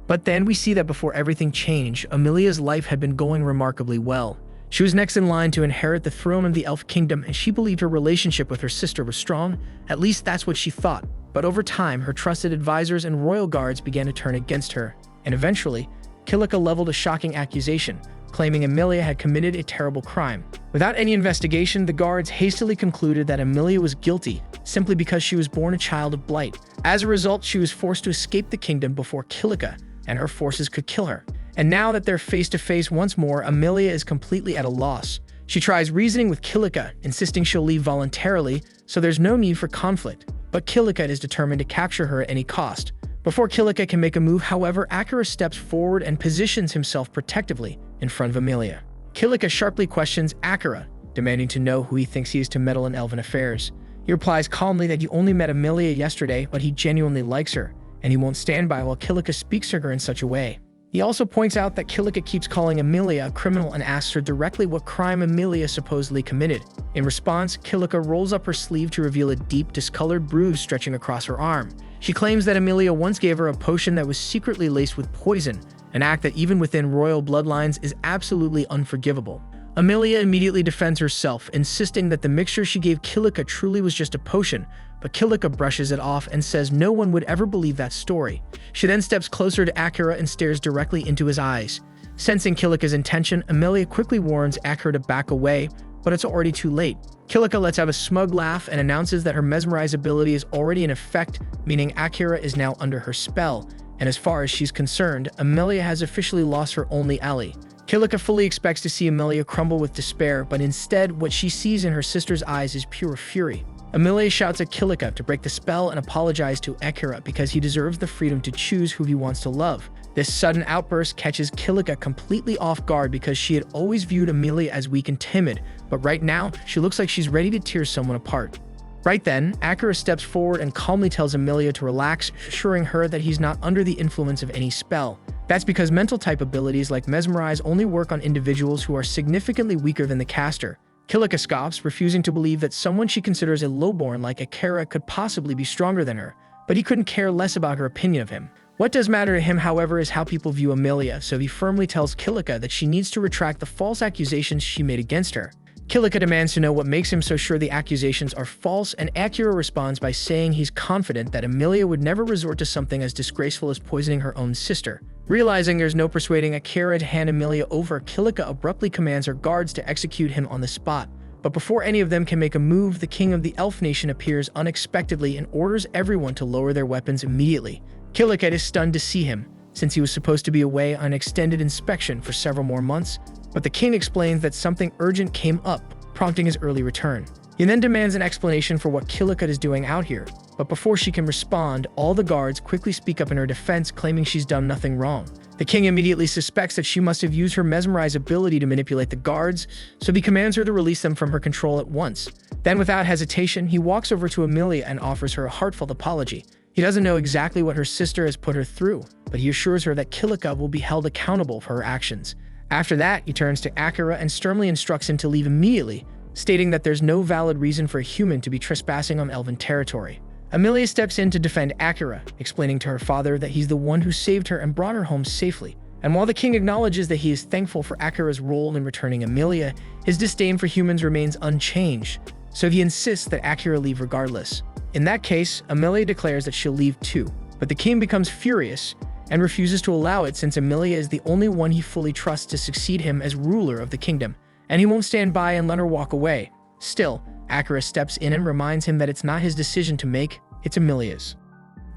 But then we see that before everything changed, Amelia's life had been going remarkably well. She was next in line to inherit the throne of the Elf Kingdom, and she believed her relationship with her sister was strong. At least that's what she thought. But over time, her trusted advisors and royal guards began to turn against her, and eventually, Kilika leveled a shocking accusation, claiming Amelia had committed a terrible crime. Without any investigation, the guards hastily concluded that Amelia was guilty simply because she was born a child of blight. As a result, she was forced to escape the kingdom before Kilika and her forces could kill her. And now that they're face to face once more, Amelia is completely at a loss. She tries reasoning with Kilika, insisting she'll leave voluntarily, so there's no need for conflict. But Kilika is determined to capture her at any cost. Before Kilika can make a move, however, Akira steps forward and positions himself protectively in front of Amelia. Kilika sharply questions Akira, demanding to know who he thinks he is to meddle in elven affairs. He replies calmly that he only met Amelia yesterday, but he genuinely likes her, and he won't stand by while Kilika speaks to her in such a way. He also points out that Kilika keeps calling Amelia a criminal and asks her directly what crime Amelia supposedly committed. In response, Kilika rolls up her sleeve to reveal a deep, discolored bruise stretching across her arm. She claims that Amelia once gave her a potion that was secretly laced with poison, an act that even within royal bloodlines is absolutely unforgivable. Amelia immediately defends herself, insisting that the mixture she gave Kilika truly was just a potion, but Kilika brushes it off and says no one would ever believe that story. She then steps closer to Akira and stares directly into his eyes. Sensing Kilika's intention, Amelia quickly warns Akira to back away, but it's already too late. Kilika lets out a smug laugh and announces that her mesmerize ability is already in effect, meaning Akira is now under her spell, and as far as she's concerned, Amelia has officially lost her only ally. Kilika fully expects to see Amelia crumble with despair, but instead, what she sees in her sister's eyes is pure fury. Amelia shouts at Kilika to break the spell and apologize to Akira because he deserves the freedom to choose who he wants to love. This sudden outburst catches Kilika completely off guard because she had always viewed Amelia as weak and timid, but right now, she looks like she's ready to tear someone apart. Right then, Akira steps forward and calmly tells Amelia to relax, assuring her that he's not under the influence of any spell. That's because mental type abilities like mesmerize only work on individuals who are significantly weaker than the caster. Kilika scoffs, refusing to believe that someone she considers a lowborn like Akira could possibly be stronger than her, but he couldn't care less about her opinion of him. What does matter to him, however, is how people view Amelia, so he firmly tells Kilika that she needs to retract the false accusations she made against her. Kilika demands to know what makes him so sure the accusations are false, and Akira responds by saying he's confident that Amelia would never resort to something as disgraceful as poisoning her own sister. Realizing there's no persuading Akira to hand Amelia over, Kilika abruptly commands her guards to execute him on the spot. But before any of them can make a move, the king of the elf nation appears unexpectedly and orders everyone to lower their weapons immediately. Kilika is stunned to see him, since he was supposed to be away on an extended inspection for several more months, but the king explains that something urgent came up, prompting his early return. He then demands an explanation for what Kilika is doing out here, but before she can respond, all the guards quickly speak up in her defense, claiming she's done nothing wrong. The king immediately suspects that she must have used her mesmerize ability to manipulate the guards, so he commands her to release them from her control at once. Then, without hesitation, he walks over to Amelia and offers her a heartfelt apology. He doesn't know exactly what her sister has put her through, but he assures her that Kilika will be held accountable for her actions. After that, he turns to Akira and sternly instructs him to leave immediately, stating that there's no valid reason for a human to be trespassing on elven territory. Amelia steps in to defend Akira, explaining to her father that he's the one who saved her and brought her home safely. And while the king acknowledges that he is thankful for Akira's role in returning Amelia, his disdain for humans remains unchanged, so he insists that Akira leave regardless. In that case, Amelia declares that she'll leave too, but the king becomes furious and refuses to allow it since Amelia is the only one he fully trusts to succeed him as ruler of the kingdom, and he won't stand by and let her walk away. Still, Akira steps in and reminds him that it's not his decision to make, it's Amelia's.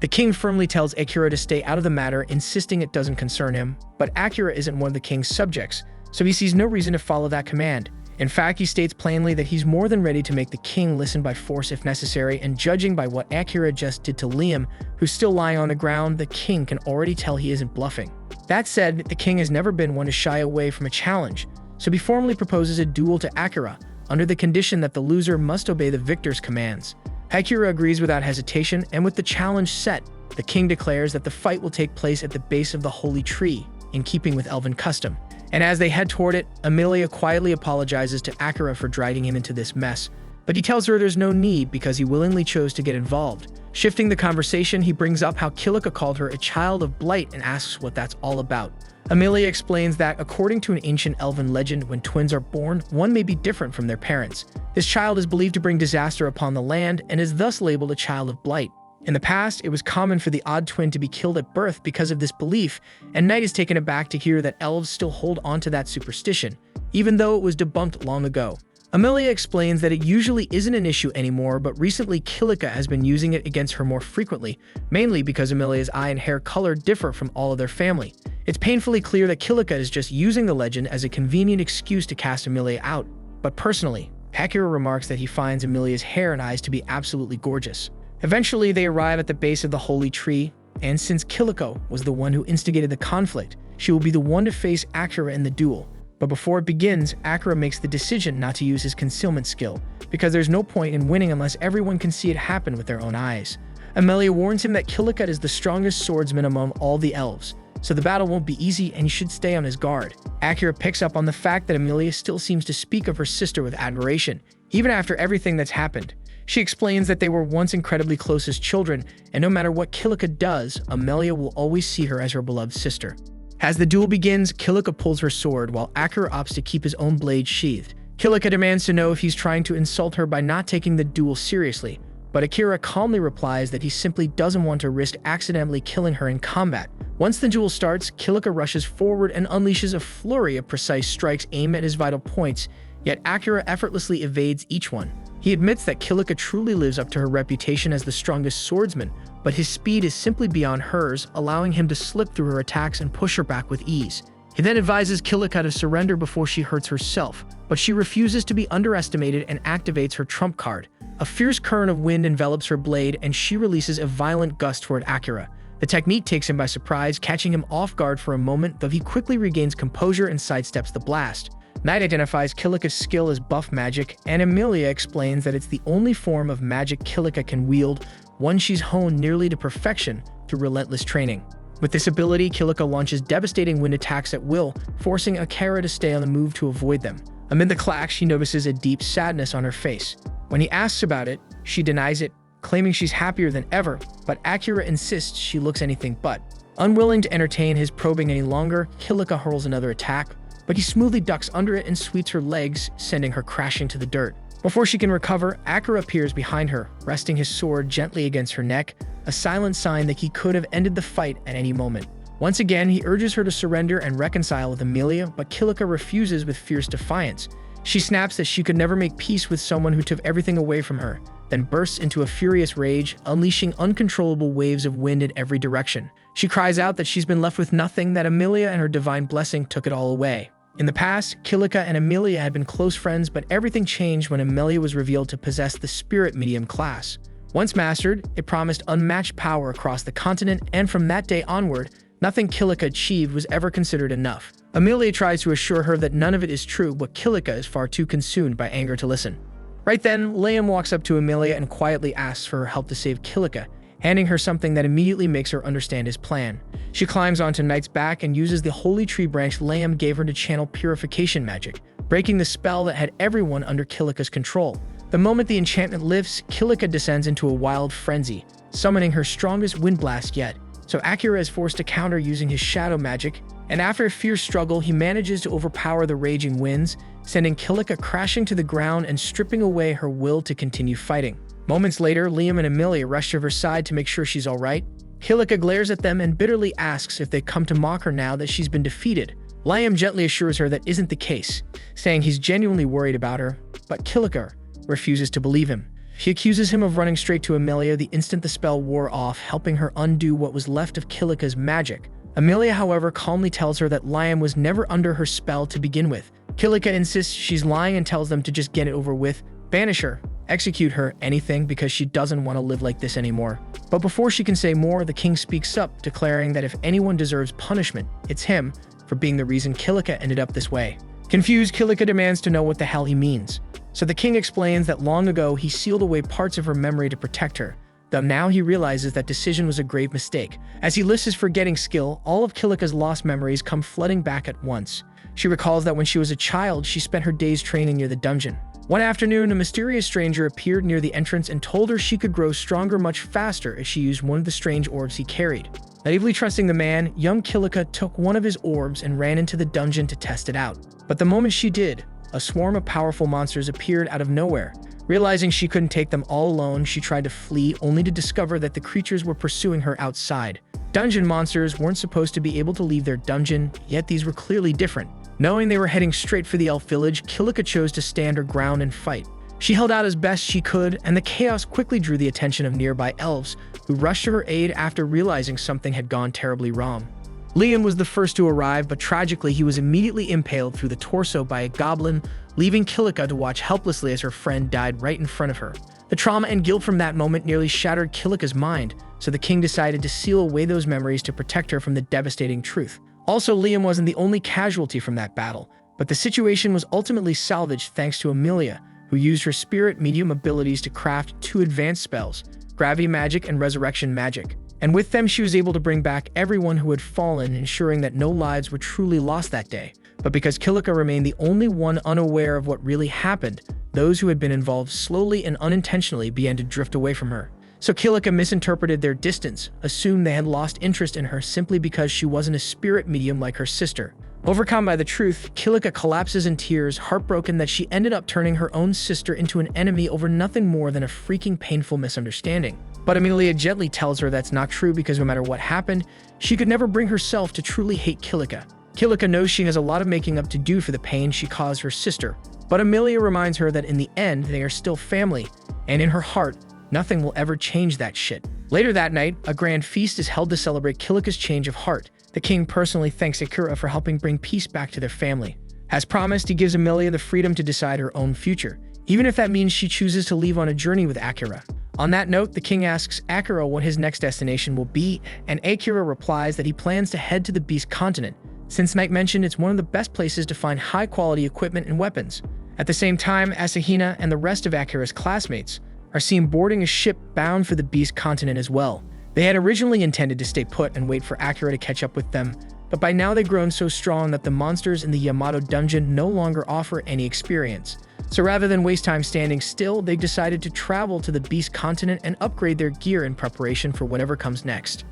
The king firmly tells Akira to stay out of the matter, insisting it doesn't concern him, but Akira isn't one of the king's subjects, so he sees no reason to follow that command. In fact, he states plainly that he's more than ready to make the king listen by force if necessary, and judging by what Akira just did to Liam, who's still lying on the ground, the king can already tell he isn't bluffing. That said, the king has never been one to shy away from a challenge, so he formally proposes a duel to Akira, under the condition that the loser must obey the victor's commands. Akira agrees without hesitation, and with the challenge set, the king declares that the fight will take place at the base of the holy tree, in keeping with elven custom. And as they head toward it, Amelia quietly apologizes to Akira for dragging him into this mess, but he tells her there's no need because he willingly chose to get involved. Shifting the conversation, he brings up how Kilika called her a child of blight and asks what that's all about. Amelia explains that, according to an ancient elven legend, when twins are born, one may be different from their parents. This child is believed to bring disaster upon the land and is thus labeled a child of blight. In the past, it was common for the odd twin to be killed at birth because of this belief, and Knight is taken aback to hear that elves still hold on to that superstition, even though it was debunked long ago. Amelia explains that it usually isn't an issue anymore, but recently Kilika has been using it against her more frequently, mainly because Amelia's eye and hair color differ from all of their family. It's painfully clear that Kilika is just using the legend as a convenient excuse to cast Amelia out, but personally, Akira remarks that he finds Amelia's hair and eyes to be absolutely gorgeous. Eventually, they arrive at the base of the holy tree, and since Kilika was the one who instigated the conflict, she will be the one to face Akira in the duel. But before it begins, Akira makes the decision not to use his concealment skill, because there's no point in winning unless everyone can see it happen with their own eyes. Amelia warns him that Kilika is the strongest swordsman among all the elves, so the battle won't be easy and he should stay on his guard. Akira picks up on the fact that Amelia still seems to speak of her sister with admiration, even after everything that's happened. She explains that they were once incredibly close as children, and no matter what Kilika does, Amelia will always see her as her beloved sister. As the duel begins, Kilika pulls her sword while Akira opts to keep his own blade sheathed. Kilika demands to know if he's trying to insult her by not taking the duel seriously, but Akira calmly replies that he simply doesn't want to risk accidentally killing her in combat. Once the duel starts, Kilika rushes forward and unleashes a flurry of precise strikes aimed at his vital points, yet Akira effortlessly evades each one. He admits that Kilika truly lives up to her reputation as the strongest swordsman, but his speed is simply beyond hers, allowing him to slip through her attacks and push her back with ease. He then advises Kilika to surrender before she hurts herself, but she refuses to be underestimated and activates her trump card. A fierce current of wind envelops her blade and she releases a violent gust toward Akira. The technique takes him by surprise, catching him off guard for a moment, though he quickly regains composure and sidesteps the blast. Knight identifies Kilika's skill as buff magic, and Emilia explains that it's the only form of magic Kilika can wield, one she's honed nearly to perfection through relentless training. With this ability, Kilika launches devastating wind attacks at will, forcing Akira to stay on the move to avoid them. Amid the clash, she notices a deep sadness on her face. When he asks about it, she denies it, claiming she's happier than ever, but Akira insists she looks anything but. Unwilling to entertain his probing any longer, Kilika hurls another attack, but he smoothly ducks under it and sweeps her legs, sending her crashing to the dirt. Before she can recover, Akira appears behind her, resting his sword gently against her neck, a silent sign that he could have ended the fight at any moment. Once again, he urges her to surrender and reconcile with Emilia, but Kilika refuses with fierce defiance. She snaps that she could never make peace with someone who took everything away from her, then bursts into a furious rage, unleashing uncontrollable waves of wind in every direction. She cries out that she's been left with nothing, that Emilia and her divine blessing took it all away. In the past, Kilika and Emilia had been close friends, but everything changed when Emilia was revealed to possess the spirit medium class. Once mastered, it promised unmatched power across the continent, and from that day onward, nothing Kilika achieved was ever considered enough. Emilia tries to assure her that none of it is true, but Kilika is far too consumed by anger to listen. Right then, Liam walks up to Emilia and quietly asks for her help to save Kilika, handing her something that immediately makes her understand his plan. She climbs onto Knight's back and uses the holy tree branch Liam gave her to channel purification magic, breaking the spell that had everyone under Kilika's control. The moment the enchantment lifts, Kilika descends into a wild frenzy, summoning her strongest wind blast yet. So Akira is forced to counter using his shadow magic, and after a fierce struggle, he manages to overpower the raging winds, sending Kilika crashing to the ground and stripping away her will to continue fighting. Moments later, Liam and Emilia rush to her side to make sure she's alright. Kilika glares at them and bitterly asks if they come to mock her now that she's been defeated. Liam gently assures her that isn't the case, saying he's genuinely worried about her, but Kilika refuses to believe him. She accuses him of running straight to Emilia the instant the spell wore off, helping her undo what was left of Kilika's magic. Emilia, however, calmly tells her that Liam was never under her spell to begin with. Kilika insists she's lying and tells them to just get it over with, banish her, execute her, anything, because she doesn't want to live like this anymore. But before she can say more, the king speaks up, declaring that if anyone deserves punishment, it's him, for being the reason Kilika ended up this way. Confused, Kilika demands to know what the hell he means. So the king explains that long ago he sealed away parts of her memory to protect her, though now he realizes that decision was a grave mistake. As he lists his forgetting skill, all of Kilika's lost memories come flooding back at once. She recalls that when she was a child, she spent her days training near the dungeon. One afternoon, a mysterious stranger appeared near the entrance and told her she could grow stronger much faster if she used one of the strange orbs he carried. Naively trusting the man, young Kilika took one of his orbs and ran into the dungeon to test it out. But the moment she did, a swarm of powerful monsters appeared out of nowhere. Realizing she couldn't take them all alone, she tried to flee, only to discover that the creatures were pursuing her outside. Dungeon monsters weren't supposed to be able to leave their dungeon, yet these were clearly different. Knowing they were heading straight for the elf village, Kilika chose to stand her ground and fight. She held out as best she could, and the chaos quickly drew the attention of nearby elves, who rushed to her aid after realizing something had gone terribly wrong. Liam was the first to arrive, but tragically he was immediately impaled through the torso by a goblin, leaving Kilika to watch helplessly as her friend died right in front of her. The trauma and guilt from that moment nearly shattered Kilika's mind, so the king decided to seal away those memories to protect her from the devastating truth. Also, Liam wasn't the only casualty from that battle, but the situation was ultimately salvaged thanks to Emilia, who used her spirit medium abilities to craft 2 advanced spells, gravity magic and resurrection magic. And with them, she was able to bring back everyone who had fallen, ensuring that no lives were truly lost that day. But because Kilika remained the only one unaware of what really happened, those who had been involved slowly and unintentionally began to drift away from her. So Kilika misinterpreted their distance, assumed they had lost interest in her simply because she wasn't a spirit medium like her sister. Overcome by the truth, Kilika collapses in tears, heartbroken that she ended up turning her own sister into an enemy over nothing more than a freaking painful misunderstanding. But Emilia gently tells her that's not true because no matter what happened, she could never bring herself to truly hate Kilika. Kilika knows she has a lot of making up to do for the pain she caused her sister, but Emilia reminds her that in the end, they are still family, and in her heart, nothing will ever change that shit. Later that night, a grand feast is held to celebrate Kilika's change of heart. The king personally thanks Akira for helping bring peace back to their family. As promised, he gives Emilia the freedom to decide her own future, even if that means she chooses to leave on a journey with Akira. On that note, the king asks Akira what his next destination will be, and Akira replies that he plans to head to the Beast Continent, since Knight mentioned it's one of the best places to find high-quality equipment and weapons. At the same time, Asahina and the rest of Akira's classmates are seen boarding a ship bound for the Beast continent as well. They had originally intended to stay put and wait for Akira to catch up with them, but by now they've grown so strong that the monsters in the Yamato dungeon no longer offer any experience. So rather than waste time standing still, they decided to travel to the Beast continent and upgrade their gear in preparation for whatever comes next.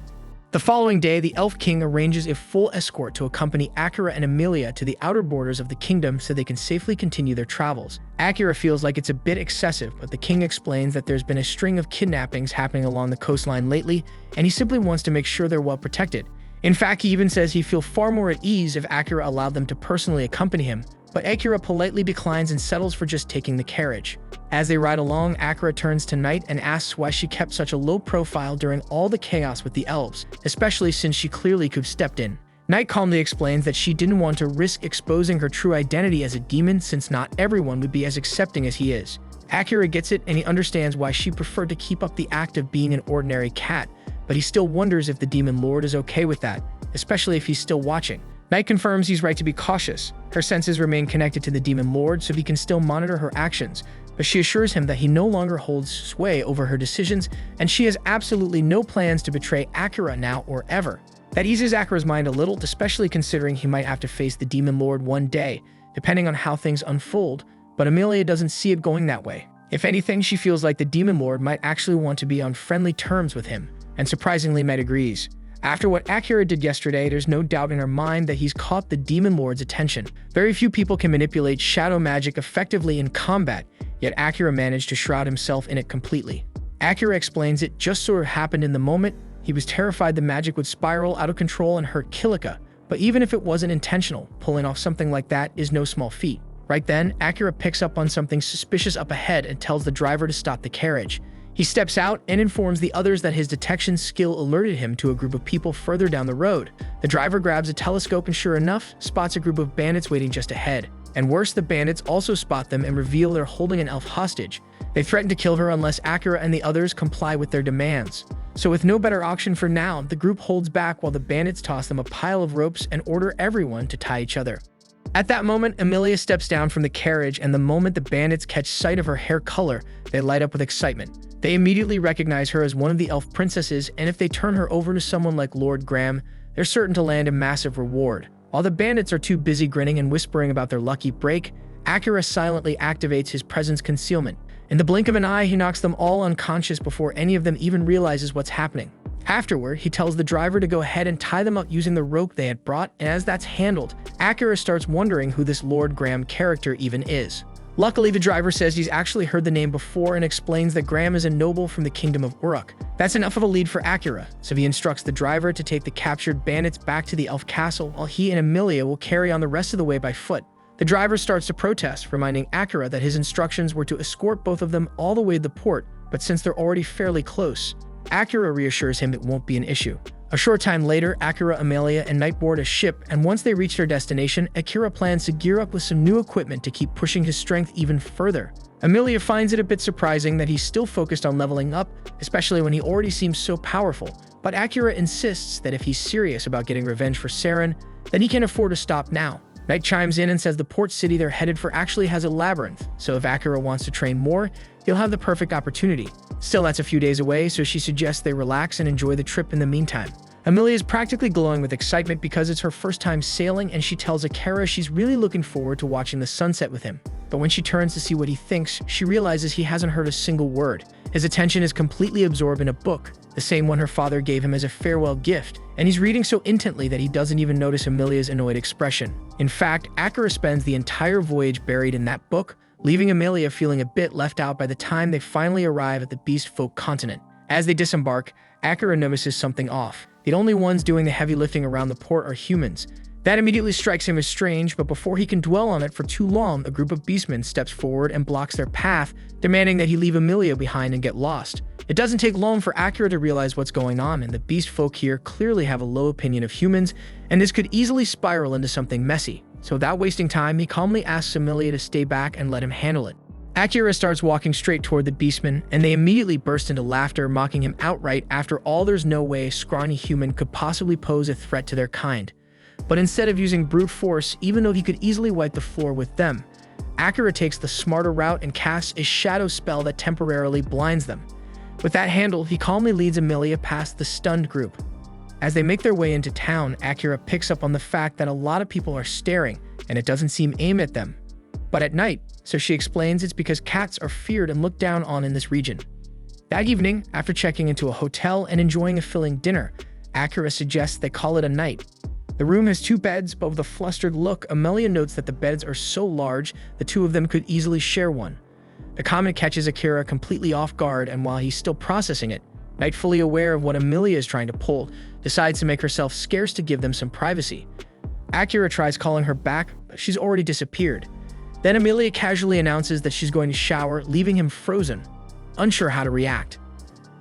The following day, the Elf King arranges a full escort to accompany Akira and Emilia to the outer borders of the kingdom so they can safely continue their travels. Akira feels like it's a bit excessive, but the king explains that there's been a string of kidnappings happening along the coastline lately, and he simply wants to make sure they're well protected. In fact, he even says he'd feel far more at ease if Akira allowed them to personally accompany him, but Akira politely declines and settles for just taking the carriage. As they ride along, Akira turns to Knight and asks why she kept such a low profile during all the chaos with the elves, especially since she clearly could have stepped in. Knight calmly explains that she didn't want to risk exposing her true identity as a demon since not everyone would be as accepting as he is. Akira gets it and he understands why she preferred to keep up the act of being an ordinary cat, but he still wonders if the Demon Lord is okay with that, especially if he's still watching. Knight confirms he's right to be cautious. Her senses remain connected to the Demon Lord so he can still monitor her actions, but she assures him that he no longer holds sway over her decisions and she has absolutely no plans to betray Akira now or ever. That eases Akira's mind a little, especially considering he might have to face the Demon Lord one day, depending on how things unfold, but Emilia doesn't see it going that way. If anything, she feels like the Demon Lord might actually want to be on friendly terms with him, and surprisingly Knight agrees. After what Akira did yesterday, there's no doubt in her mind that he's caught the Demon Lord's attention. Very few people can manipulate shadow magic effectively in combat, yet Akira managed to shroud himself in it completely. Akira explains it just sort of happened in the moment. He was terrified the magic would spiral out of control and hurt Kilika, but even if it wasn't intentional, pulling off something like that is no small feat. Right then, Akira picks up on something suspicious up ahead and tells the driver to stop the carriage. He steps out and informs the others that his detection skill alerted him to a group of people further down the road. The driver grabs a telescope and sure enough, spots a group of bandits waiting just ahead. And worse, the bandits also spot them and reveal they're holding an elf hostage. They threaten to kill her unless Akira and the others comply with their demands. So with no better option for now, the group holds back while the bandits toss them a pile of ropes and order everyone to tie each other. At that moment, Emilia steps down from the carriage, and the moment the bandits catch sight of her hair color, they light up with excitement. They immediately recognize her as one of the elf princesses, and if they turn her over to someone like Lord Graham, they're certain to land a massive reward. While the bandits are too busy grinning and whispering about their lucky break, Akira silently activates his presence concealment. In the blink of an eye, he knocks them all unconscious before any of them even realizes what's happening. Afterward, he tells the driver to go ahead and tie them up using the rope they had brought, and as that's handled, Akira starts wondering who this Lord Graham character even is. Luckily, the driver says he's actually heard the name before and explains that Graham is a noble from the kingdom of Uruk. That's enough of a lead for Akira, so he instructs the driver to take the captured bandits back to the elf castle while he and Emilia will carry on the rest of the way by foot. The driver starts to protest, reminding Akira that his instructions were to escort both of them all the way to the port, but since they're already fairly close, Akira reassures him it won't be an issue. A short time later, Akira, Emilia, and Knight board a ship, and once they reach their destination, Akira plans to gear up with some new equipment to keep pushing his strength even further. Emilia finds it a bit surprising that he's still focused on leveling up, especially when he already seems so powerful, but Akira insists that if he's serious about getting revenge for Saren, then he can afford to stop now. Knight chimes in and says the port city they're headed for actually has a labyrinth, so if Akira wants to train more, he'll have the perfect opportunity. Still, that's a few days away, so she suggests they relax and enjoy the trip in the meantime. Emilia is practically glowing with excitement because it's her first time sailing, and she tells Akira she's really looking forward to watching the sunset with him. But when she turns to see what he thinks, she realizes he hasn't heard a single word. His attention is completely absorbed in a book, the same one her father gave him as a farewell gift, and he's reading so intently that he doesn't even notice Emilia's annoyed expression. In fact, Akira spends the entire voyage buried in that book, leaving Emilia feeling a bit left out by the time they finally arrive at the Beast Folk continent. As they disembark, Akira notices something off. The only ones doing the heavy lifting around the port are humans. That immediately strikes him as strange, but before he can dwell on it for too long, a group of beastmen steps forward and blocks their path, demanding that he leave Emilia behind and get lost. It doesn't take long for Akira to realize what's going on, and the beast folk here clearly have a low opinion of humans, and this could easily spiral into something messy. So without wasting time, he calmly asks Emilia to stay back and let him handle it. Akira starts walking straight toward the beastmen, and they immediately burst into laughter, mocking him outright. After all, there's no way a scrawny human could possibly pose a threat to their kind. but instead of using brute force, even though he could easily wipe the floor with them, Akira takes the smarter route and casts a shadow spell that temporarily blinds them. With that handle, he calmly leads Emilia past the stunned group. As they make their way into town, Akira picks up on the fact that a lot of people are staring, and it doesn't seem aimed at them. But at night, so she explains it's because cats are feared and looked down on in this region. That evening, after checking into a hotel and enjoying a filling dinner, Akira suggests they call it a night. The room has 2 beds, but with a flustered look, Emilia notes that the beds are so large, the 2 of them could easily share one. The comment catches Akira completely off guard, and while he's still processing it, Night, fully aware of what Emilia is trying to pull, decides to make herself scarce to give them some privacy. Akira tries calling her back, but she's already disappeared. Then Emilia casually announces that she's going to shower, leaving him frozen, unsure how to react.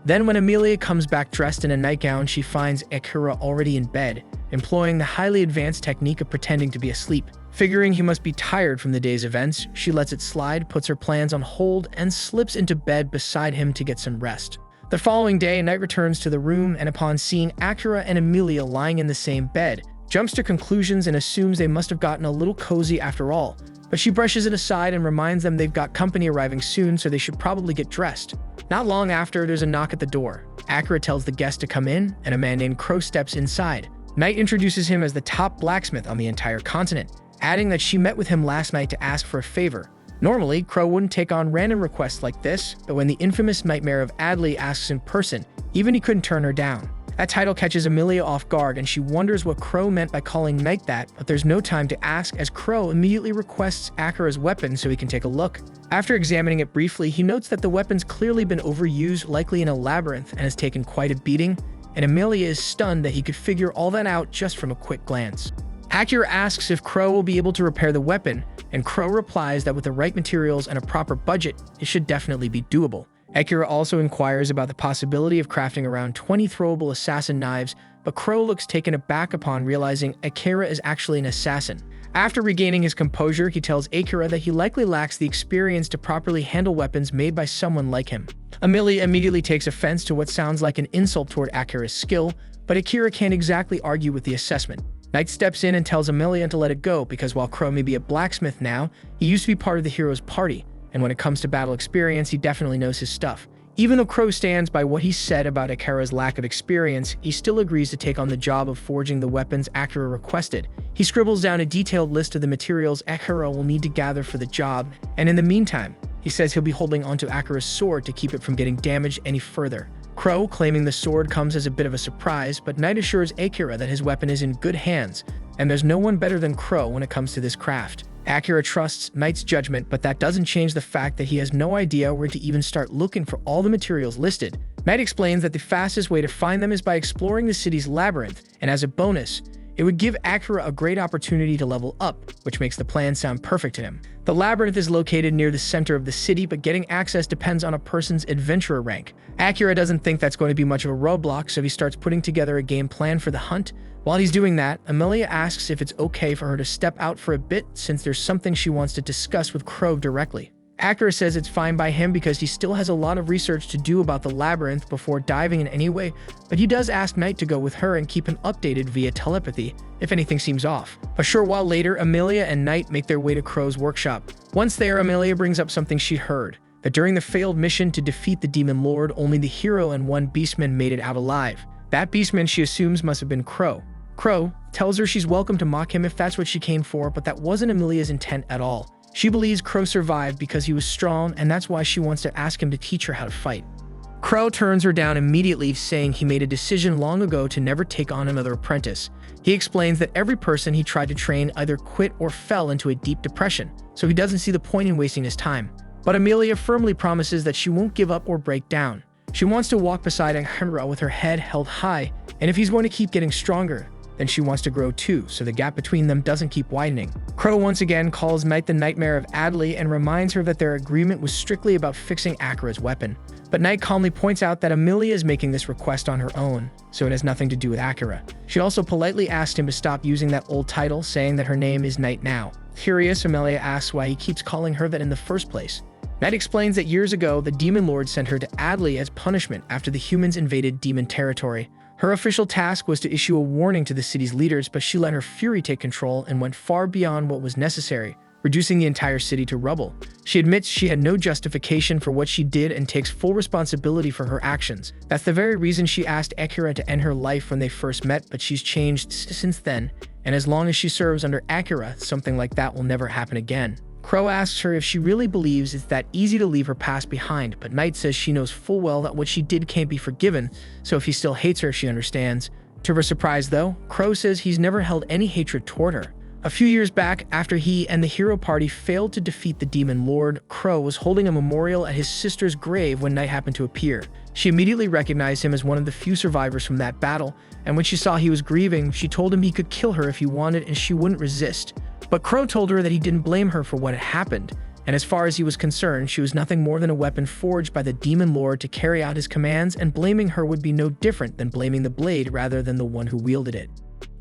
Then when Emilia comes back dressed in a nightgown, she finds Akira already in bed, employing the highly advanced technique of pretending to be asleep. Figuring he must be tired from the day's events, she lets it slide, puts her plans on hold, and slips into bed beside him to get some rest. The following day, Night returns to the room and upon seeing Akira and Emilia lying in the same bed, jumps to conclusions and assumes they must have gotten a little cozy after all. But she brushes it aside and reminds them they've got company arriving soon, so they should probably get dressed. Not long after, there's a knock at the door. Akira tells the guest to come in, and a man named Crow steps inside. Night introduces him as the top blacksmith on the entire continent, adding that she met with him last night to ask for a favor. Normally, Crow wouldn't take on random requests like this, but when the infamous nightmare of Adley asks in person, even he couldn't turn her down. That title catches Emilia off guard, and she wonders what Crow meant by calling Night that, but there's no time to ask as Crow immediately requests Akira's weapon so he can take a look. After examining it briefly, he notes that the weapon's clearly been overused, likely in a labyrinth, and has taken quite a beating, and Emilia is stunned that he could figure all that out just from a quick glance. Akira asks if Crow will be able to repair the weapon, and Crow replies that with the right materials and a proper budget, it should definitely be doable. Akira also inquires about the possibility of crafting around 20 throwable assassin knives, but Crow looks taken aback upon realizing Akira is actually an assassin. After regaining his composure, he tells Akira that he likely lacks the experience to properly handle weapons made by someone like him. Emilia immediately takes offense to what sounds like an insult toward Akira's skill, but Akira can't exactly argue with the assessment. Night steps in and tells Emilia to let it go because while Crow may be a blacksmith now, he used to be part of the hero's party, and when it comes to battle experience, he definitely knows his stuff. Even though Crow stands by what he said about Akira's lack of experience, he still agrees to take on the job of forging the weapons Akira requested. He scribbles down a detailed list of the materials Akira will need to gather for the job, and in the meantime, he says he'll be holding onto Akira's sword to keep it from getting damaged any further. Crow, claiming the sword, comes as a bit of a surprise, but Night assures Akira that his weapon is in good hands, and there's no one better than Crow when it comes to this craft. Akira trusts Night's judgment, but that doesn't change the fact that he has no idea where to even start looking for all the materials listed. Night explains that the fastest way to find them is by exploring the city's labyrinth, and as a bonus, it would give Akira a great opportunity to level up, which makes the plan sound perfect to him. The labyrinth is located near the center of the city, but getting access depends on a person's adventurer rank. Akira doesn't think that's going to be much of a roadblock, so he starts putting together a game plan for the hunt. While he's doing that, Emilia asks if it's okay for her to step out for a bit since there's something she wants to discuss with Crow directly. Akira says it's fine by him because he still has a lot of research to do about the labyrinth before diving in anyway, but he does ask Night to go with her and keep him updated via telepathy if anything seems off. A short while later, Emilia and Night make their way to Crow's workshop. Once there, Emilia brings up something she heard, that during the failed mission to defeat the Demon Lord, only the hero and one beastman made it out alive. That beastman she assumes must have been Crow. Crow tells her she's welcome to mock him if that's what she came for, but that wasn't Emilia's intent at all. She believes Crow survived because he was strong, and that's why she wants to ask him to teach her how to fight. Crow turns her down immediately, saying he made a decision long ago to never take on another apprentice. He explains that every person he tried to train either quit or fell into a deep depression, so he doesn't see the point in wasting his time. But Emilia firmly promises that she won't give up or break down. She wants to walk beside Akira with her head held high, and if he's going to keep getting stronger, then she wants to grow too, so the gap between them doesn't keep widening. Crow once again calls Night the nightmare of Adley and reminds her that their agreement was strictly about fixing Akira's weapon. But Night calmly points out that Emilia is making this request on her own, so it has nothing to do with Akira. She also politely asked him to stop using that old title, saying that her name is Night now. Curious, Emilia asks why he keeps calling her that in the first place. Night explains that years ago, the Demon Lord sent her to Adley as punishment after the humans invaded demon territory. Her official task was to issue a warning to the city's leaders, but she let her fury take control and went far beyond what was necessary, reducing the entire city to rubble. She admits she had no justification for what she did and takes full responsibility for her actions. That's the very reason she asked Akira to end her life when they first met, but she's changed since then, and as long as she serves under Akira, something like that will never happen again. Crow asks her if she really believes it's that easy to leave her past behind, but Knight says she knows full well that what she did can't be forgiven, so if he still hates her, she understands. To her surprise though, Crow says he's never held any hatred toward her. A few years back, after he and the hero party failed to defeat the Demon Lord, Crow was holding a memorial at his sister's grave when Knight happened to appear. She immediately recognized him as one of the few survivors from that battle, and when she saw he was grieving, she told him he could kill her if he wanted and she wouldn't resist. But Crow told her that he didn't blame her for what had happened, and as far as he was concerned, she was nothing more than a weapon forged by the Demon Lord to carry out his commands, and blaming her would be no different than blaming the blade rather than the one who wielded it.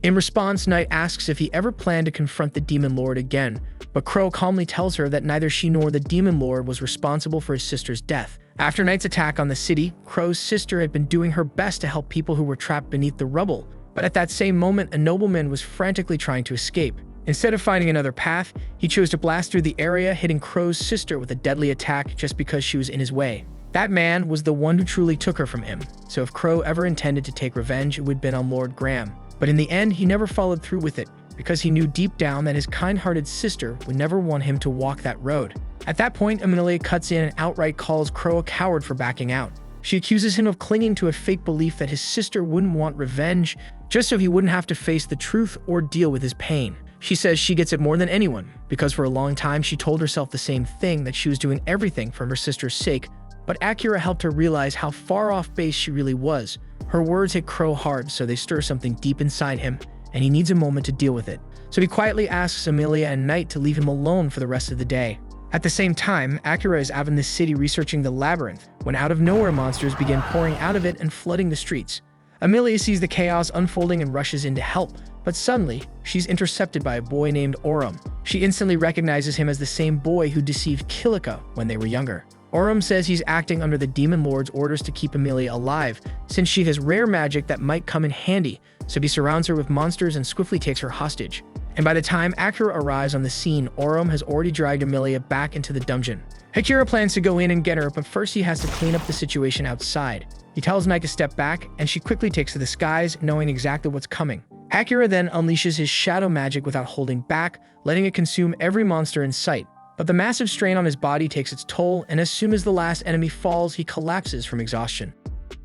In response, Knight asks if he ever planned to confront the Demon Lord again, but Crow calmly tells her that neither she nor the Demon Lord was responsible for his sister's death. After Knight's attack on the city, Crow's sister had been doing her best to help people who were trapped beneath the rubble, but at that same moment, a nobleman was frantically trying to escape. Instead of finding another path, he chose to blast through the area, hitting Crow's sister with a deadly attack just because she was in his way. That man was the one who truly took her from him, so if Crow ever intended to take revenge, it would have been on Lord Graham. But in the end, he never followed through with it, because he knew deep down that his kind-hearted sister would never want him to walk that road. At that point, Amelia cuts in and outright calls Crow a coward for backing out. She accuses him of clinging to a fake belief that his sister wouldn't want revenge, just so he wouldn't have to face the truth or deal with his pain. She says she gets it more than anyone, because for a long time she told herself the same thing, that she was doing everything for her sister's sake, but Akira helped her realize how far off base she really was. Her words hit Crow hard, so they stir something deep inside him, and he needs a moment to deal with it. So he quietly asks Amelia and Knight to leave him alone for the rest of the day. At the same time, Akira is out in the city researching the labyrinth, when out of nowhere monsters begin pouring out of it and flooding the streets. Amelia sees the chaos unfolding and rushes in to help, but suddenly, she's intercepted by a boy named Orum. She instantly recognizes him as the same boy who deceived Kilika when they were younger. Orum says he's acting under the Demon Lord's orders to keep Amelia alive, since she has rare magic that might come in handy, so he surrounds her with monsters and swiftly takes her hostage. And by the time Akira arrives on the scene, Orum has already dragged Amelia back into the dungeon. Akira plans to go in and get her, but first he has to clean up the situation outside. He tells Knight to step back, and she quickly takes to the skies, knowing exactly what's coming. Akira then unleashes his shadow magic without holding back, letting it consume every monster in sight. But the massive strain on his body takes its toll, and as soon as the last enemy falls, he collapses from exhaustion.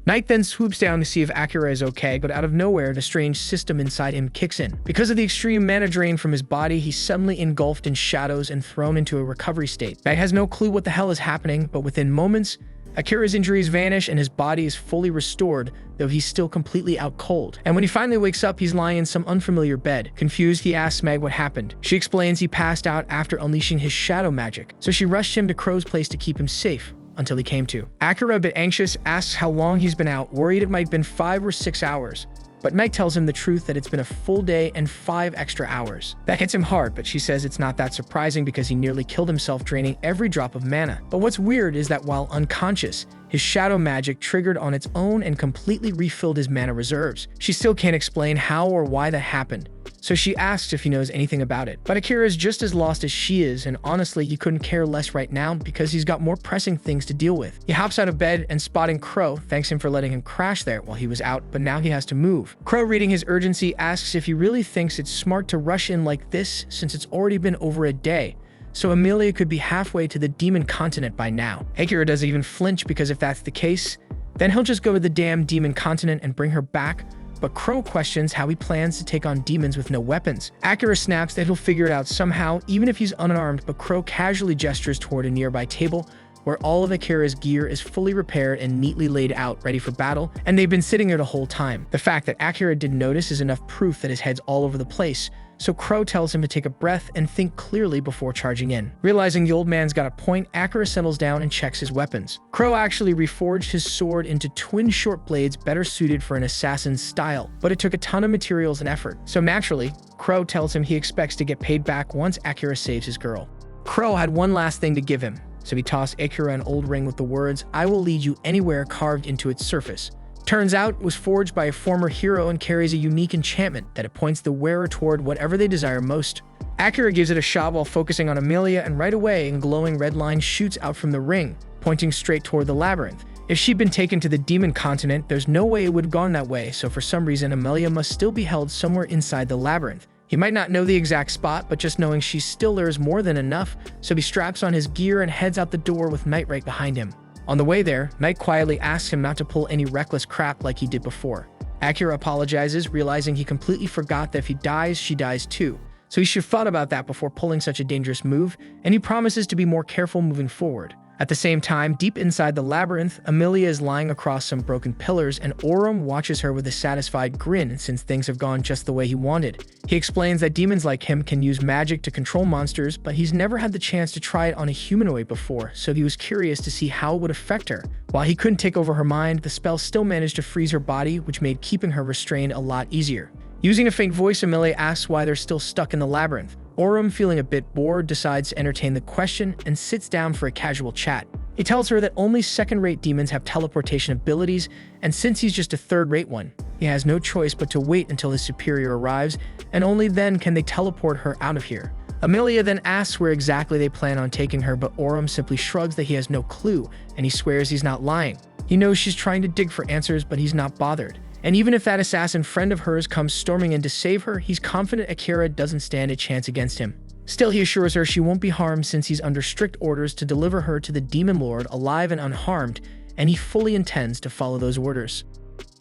Knight then swoops down to see if Akira is okay, but out of nowhere, the strange system inside him kicks in. Because of the extreme mana drain from his body, he's suddenly engulfed in shadows and thrown into a recovery state. Knight has no clue what the hell is happening, but within moments, Akira's injuries vanish and his body is fully restored, though he's still completely out cold. And when he finally wakes up, he's lying in some unfamiliar bed. Confused, he asks Meg what happened. She explains he passed out after unleashing his shadow magic, so she rushed him to Crow's place to keep him safe, until he came to. Akira, a bit anxious, asks how long he's been out, worried it might have been 5 or 6 hours. But Meg tells him the truth, that it's been a full day and 5 extra hours. That hits him hard, but she says it's not that surprising because he nearly killed himself, draining every drop of mana. But what's weird is that while unconscious, his shadow magic triggered on its own and completely refilled his mana reserves. She still can't explain how or why that happened, so she asks if he knows anything about it. But Akira is just as lost as she is, and honestly, he couldn't care less right now because he's got more pressing things to deal with. He hops out of bed and, spotting Crow, thanks him for letting him crash there while he was out, but now he has to move. Crow, reading his urgency, asks if he really thinks it's smart to rush in like this since it's already been over a day, so Amelia could be halfway to the demon continent by now. Akira doesn't even flinch, because if that's the case, then he'll just go to the damn demon continent and bring her back. But Crow questions how he plans to take on demons with no weapons. Akira snaps that he'll figure it out somehow, even if he's unarmed, but Crow casually gestures toward a nearby table where all of Akira's gear is fully repaired and neatly laid out, ready for battle, and they've been sitting there the whole time. The fact that Akira didn't notice is enough proof that his head's all over the place, so Crow tells him to take a breath and think clearly before charging in. Realizing the old man's got a point, Akira settles down and checks his weapons. Crow actually reforged his sword into twin short blades better suited for an assassin's style, but it took a ton of materials and effort. So naturally, Crow tells him he expects to get paid back once Akira saves his girl. Crow had one last thing to give him, so he tossed Akira an old ring with the words, "I will lead you anywhere," carved into its surface. Turns out it was forged by a former hero and carries a unique enchantment that it points the wearer toward whatever they desire most. Akira gives it a shot while focusing on Amelia, and right away, a glowing red line shoots out from the ring, pointing straight toward the labyrinth. If she'd been taken to the demon continent, there's no way it would have gone that way, so for some reason, Amelia must still be held somewhere inside the labyrinth. He might not know the exact spot, but just knowing she's still there is more than enough, so he straps on his gear and heads out the door with Knight right behind him. On the way there, Knight quietly asks him not to pull any reckless crap like he did before. Akira apologizes, realizing he completely forgot that if he dies, she dies too. So he should have thought about that before pulling such a dangerous move, and he promises to be more careful moving forward. At the same time, deep inside the labyrinth, Amelia is lying across some broken pillars, and Orum watches her with a satisfied grin since things have gone just the way he wanted. He explains that demons like him can use magic to control monsters, but he's never had the chance to try it on a humanoid before, so he was curious to see how it would affect her. While he couldn't take over her mind, the spell still managed to freeze her body, which made keeping her restrained a lot easier. Using a faint voice, Amelia asks why they're still stuck in the labyrinth. Orum, feeling a bit bored, decides to entertain the question and sits down for a casual chat. He tells her that only second-rate demons have teleportation abilities, and since he's just a third-rate one, he has no choice but to wait until his superior arrives, and only then can they teleport her out of here. Amelia then asks where exactly they plan on taking her, but Orum simply shrugs that he has no clue, and he swears he's not lying. He knows she's trying to dig for answers, but he's not bothered. And even if that assassin friend of hers comes storming in to save her, he's confident Akira doesn't stand a chance against him. Still, he assures her she won't be harmed since he's under strict orders to deliver her to the Demon Lord alive and unharmed, and he fully intends to follow those orders.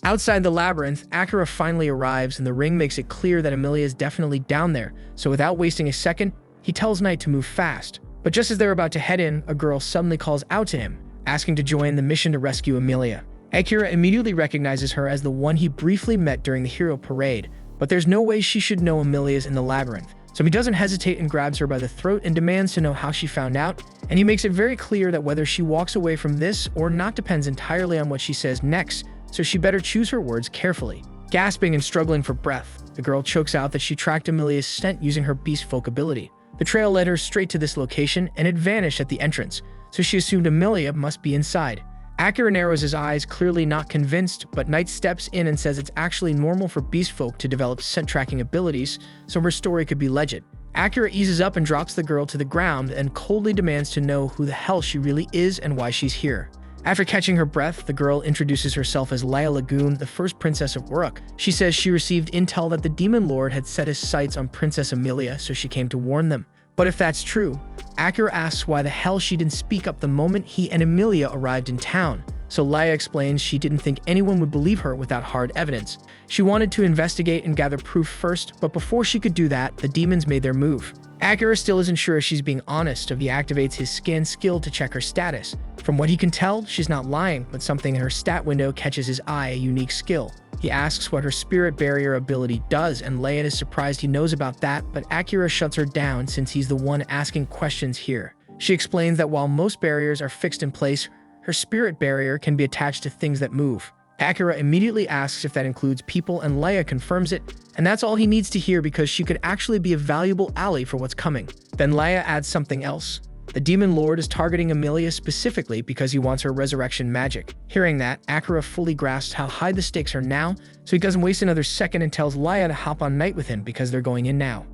Outside the labyrinth, Akira finally arrives, and the ring makes it clear that Amelia is definitely down there, so without wasting a second, he tells Knight to move fast. But just as they're about to head in, a girl suddenly calls out to him, asking to join the mission to rescue Amelia. Akira immediately recognizes her as the one he briefly met during the hero parade, but there's no way she should know Amelia's in the labyrinth. So he doesn't hesitate and grabs her by the throat and demands to know how she found out, and he makes it very clear that whether she walks away from this or not depends entirely on what she says next, so she better choose her words carefully. Gasping and struggling for breath, the girl chokes out that she tracked Amelia's scent using her beast folk ability. The trail led her straight to this location, and it vanished at the entrance, so she assumed Amelia must be inside. Akira narrows his eyes, clearly not convinced, but Knight steps in and says it's actually normal for beast folk to develop scent tracking abilities, so her story could be legit. Akira eases up and drops the girl to the ground and coldly demands to know who the hell she really is and why she's here. After catching her breath, the girl introduces herself as Laya Lagoon, the first princess of Uruk. She says she received intel that the Demon Lord had set his sights on Princess Amelia, so she came to warn them. But if that's true, Akira asks why the hell she didn't speak up the moment he and Amelia arrived in town. So Laya explains she didn't think anyone would believe her without hard evidence. She wanted to investigate and gather proof first, but before she could do that, the demons made their move. Akira still isn't sure if she's being honest, so he activates his scan skill to check her status. From what he can tell, she's not lying, but something in her stat window catches his eye, a unique skill. He asks what her spirit barrier ability does, and Laya is surprised he knows about that, but Akira shuts her down since he's the one asking questions here. She explains that while most barriers are fixed in place, her spirit barrier can be attached to things that move. Akira immediately asks if that includes people, and Laya confirms it, and that's all he needs to hear because she could actually be a valuable ally for what's coming. Then Laya adds something else. The Demon Lord is targeting Amelia specifically because he wants her resurrection magic. Hearing that, Akira fully grasps how high the stakes are now, so he doesn't waste another second and tells Laya to hop on Knight with him because they're going in now.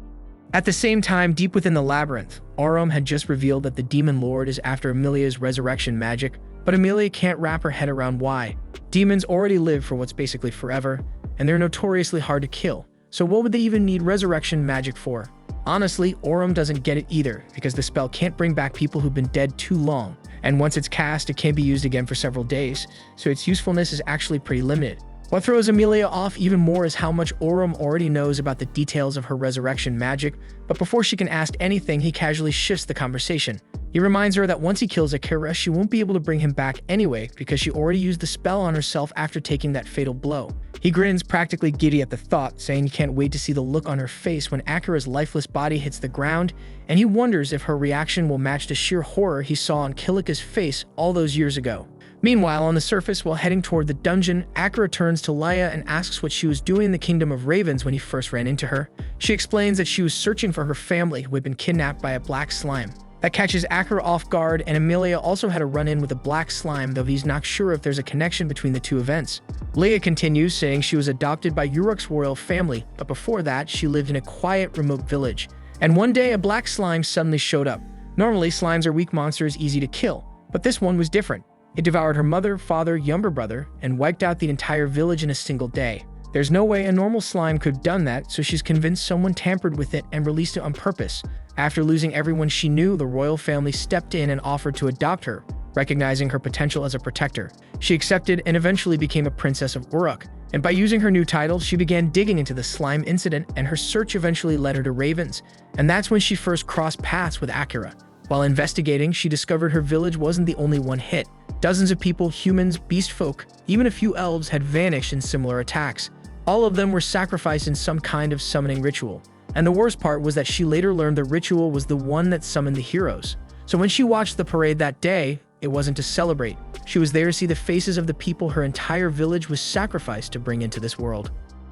At the same time, deep within the labyrinth, Orum had just revealed that the Demon Lord is after Amelia's resurrection magic, but Amelia can't wrap her head around why. Demons already live for what's basically forever, and they're notoriously hard to kill, so what would they even need resurrection magic for? Honestly, Orum doesn't get it either, because the spell can't bring back people who've been dead too long, and once it's cast, it can't be used again for several days, so its usefulness is actually pretty limited. What throws Amelia off even more is how much Orum already knows about the details of her resurrection magic, but before she can ask anything, he casually shifts the conversation. He reminds her that once he kills Akira, she won't be able to bring him back anyway because she already used the spell on herself after taking that fatal blow. He grins, practically giddy at the thought, saying he can't wait to see the look on her face when Akira's lifeless body hits the ground, and he wonders if her reaction will match the sheer horror he saw on Kilika's face all those years ago. Meanwhile, on the surface, while heading toward the dungeon, Akira turns to Laya and asks what she was doing in the Kingdom of Ravens when he first ran into her. She explains that she was searching for her family who had been kidnapped by a black slime. That catches Akira off guard, and Emilia also had a run-in with a black slime, though he's not sure if there's a connection between the two events. Leia continues, saying she was adopted by Uruk's royal family, but before that, she lived in a quiet, remote village. And one day, a black slime suddenly showed up. Normally, slimes are weak monsters easy to kill, but this one was different. It devoured her mother, father, younger brother, and wiped out the entire village in a single day. There's no way a normal slime could have done that, so she's convinced someone tampered with it and released it on purpose. After losing everyone she knew, the royal family stepped in and offered to adopt her, recognizing her potential as a protector. She accepted and eventually became a princess of Uruk. And by using her new title, she began digging into the slime incident, and her search eventually led her to Ravens. And that's when she first crossed paths with Akira. While investigating, she discovered her village wasn't the only one hit. Dozens of people, humans, beast folk, even a few elves had vanished in similar attacks. All of them were sacrificed in some kind of summoning ritual. And the worst part was that she later learned the ritual was the one that summoned the heroes. So when she watched the parade that day, it wasn't to celebrate. She was there to see the faces of the people her entire village was sacrificed to bring into this world.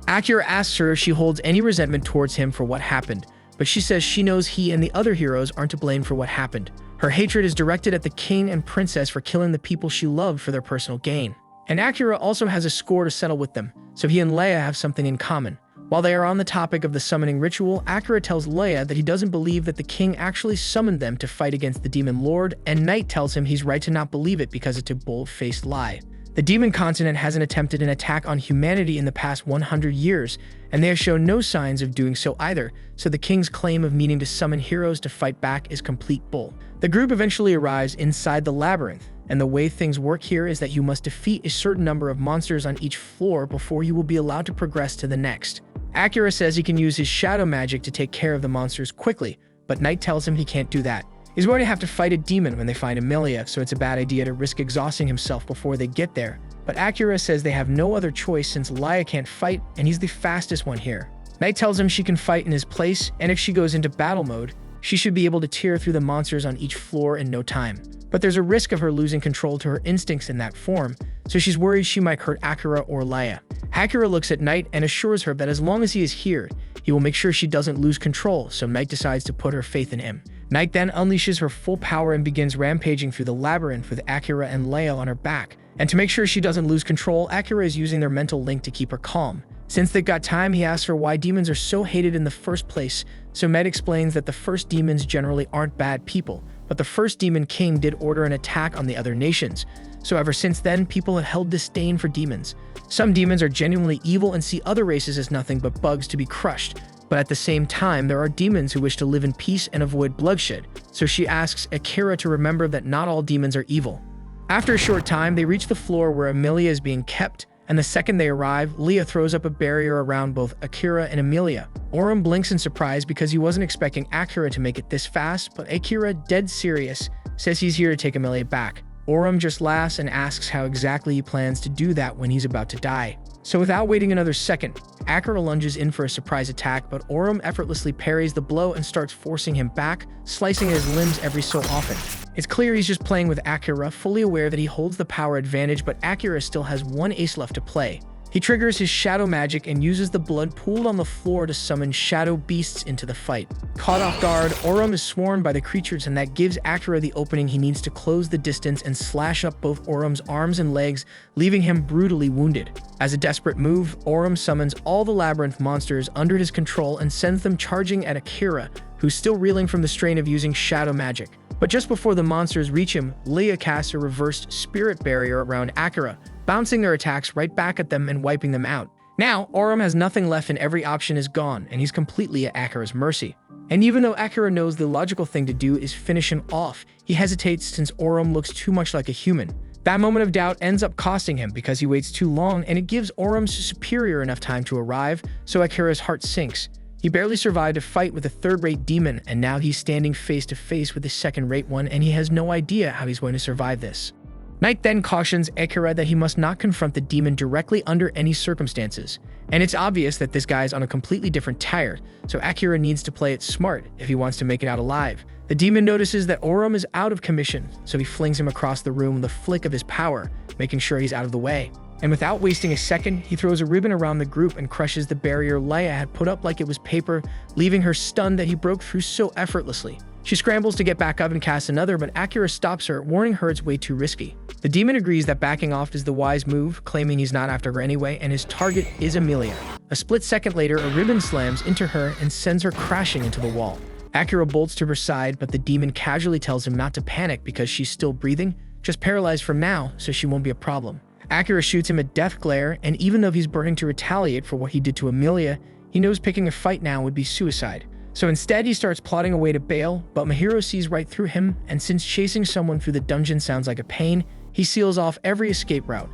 Akira asks her if she holds any resentment towards him for what happened, but she says she knows he and the other heroes aren't to blame for what happened. Her hatred is directed at the king and princess for killing the people she loved for their personal gain. And Akira also has a score to settle with them, so he and Leia have something in common. While they are on the topic of the summoning ritual, Akira tells Leia that he doesn't believe that the king actually summoned them to fight against the demon lord, and Knight tells him he's right to not believe it because it's a bold-faced lie. The demon continent hasn't attempted an attack on humanity in the past 100 years, and they have shown no signs of doing so either, so the king's claim of needing to summon heroes to fight back is complete bull. The group eventually arrives inside the labyrinth, and the way things work here is that you must defeat a certain number of monsters on each floor before you will be allowed to progress to the next. Akira says he can use his shadow magic to take care of the monsters quickly, but Knight tells him he can't do that. He's going to have to fight a demon when they find Emilia, so it's a bad idea to risk exhausting himself before they get there. But Akira says they have no other choice since Leia can't fight, and he's the fastest one here. Knight tells him she can fight in his place, and if she goes into battle mode, she should be able to tear through the monsters on each floor in no time. But there's a risk of her losing control to her instincts in that form, so she's worried she might hurt Akira or Leia. Akira looks at Knight and assures her that as long as he is here, he will make sure she doesn't lose control, so Knight decides to put her faith in him. Knight then unleashes her full power and begins rampaging through the labyrinth with Akira and Leia on her back. And to make sure she doesn't lose control, Akira is using their mental link to keep her calm. Since they've got time, he asks her why demons are so hated in the first place, so Med explains that the first demons generally aren't bad people, but the first demon king did order an attack on the other nations. So ever since then, people have held disdain for demons. Some demons are genuinely evil and see other races as nothing but bugs to be crushed. But at the same time, there are demons who wish to live in peace and avoid bloodshed, so she asks Akira to remember that not all demons are evil. After a short time, they reach the floor where Emilia is being kept, and the second they arrive, Leia throws up a barrier around both Akira and Emilia. Orim blinks in surprise because he wasn't expecting Akira to make it this fast, but Akira, dead serious, says he's here to take Emilia back. Orim just laughs and asks how exactly he plans to do that when he's about to die. So without waiting another second, Akira lunges in for a surprise attack, but Orim effortlessly parries the blow and starts forcing him back, slicing at his limbs every so often. It's clear he's just playing with Akira, fully aware that he holds the power advantage, but Akira still has one ace left to play. He triggers his shadow magic and uses the blood pooled on the floor to summon shadow beasts into the fight. Caught off guard, Orim is swarmed by the creatures, and that gives Akira the opening he needs to close the distance and slash up both Orim's arms and legs, leaving him brutally wounded. As a desperate move, Orim summons all the labyrinth monsters under his control and sends them charging at Akira, who's still reeling from the strain of using shadow magic. But just before the monsters reach him, Leia casts a reversed spirit barrier around Akira, bouncing their attacks right back at them and wiping them out. Now, Orim has nothing left and every option is gone, and he's completely at Akira's mercy. And even though Akira knows the logical thing to do is finish him off, he hesitates since Orim looks too much like a human. That moment of doubt ends up costing him because he waits too long, and it gives Orim's superior enough time to arrive, so Akira's heart sinks. He barely survived a fight with a third-rate demon, and now he's standing face-to-face with a second-rate one, and he has no idea how he's going to survive this. Knight then cautions Akira that he must not confront the demon directly under any circumstances, and it's obvious that this guy's on a completely different tire, so Akira needs to play it smart if he wants to make it out alive. The demon notices that Orim is out of commission, so he flings him across the room with a flick of his power, making sure he's out of the way. And without wasting a second, he throws a ribbon around the group and crushes the barrier Leia had put up like it was paper, leaving her stunned that he broke through so effortlessly. She scrambles to get back up and casts another, but Akira stops her, warning her it's way too risky. The demon agrees that backing off is the wise move, claiming he's not after her anyway, and his target is Amelia. A split second later, a ribbon slams into her and sends her crashing into the wall. Akira bolts to her side, but the demon casually tells him not to panic because she's still breathing, just paralyzed for now, so she won't be a problem. Akira shoots him a death glare, and even though he's burning to retaliate for what he did to Amelia, he knows picking a fight now would be suicide. So instead, he starts plotting a way to bail, but Mahiro sees right through him, and since chasing someone through the dungeon sounds like a pain, he seals off every escape route.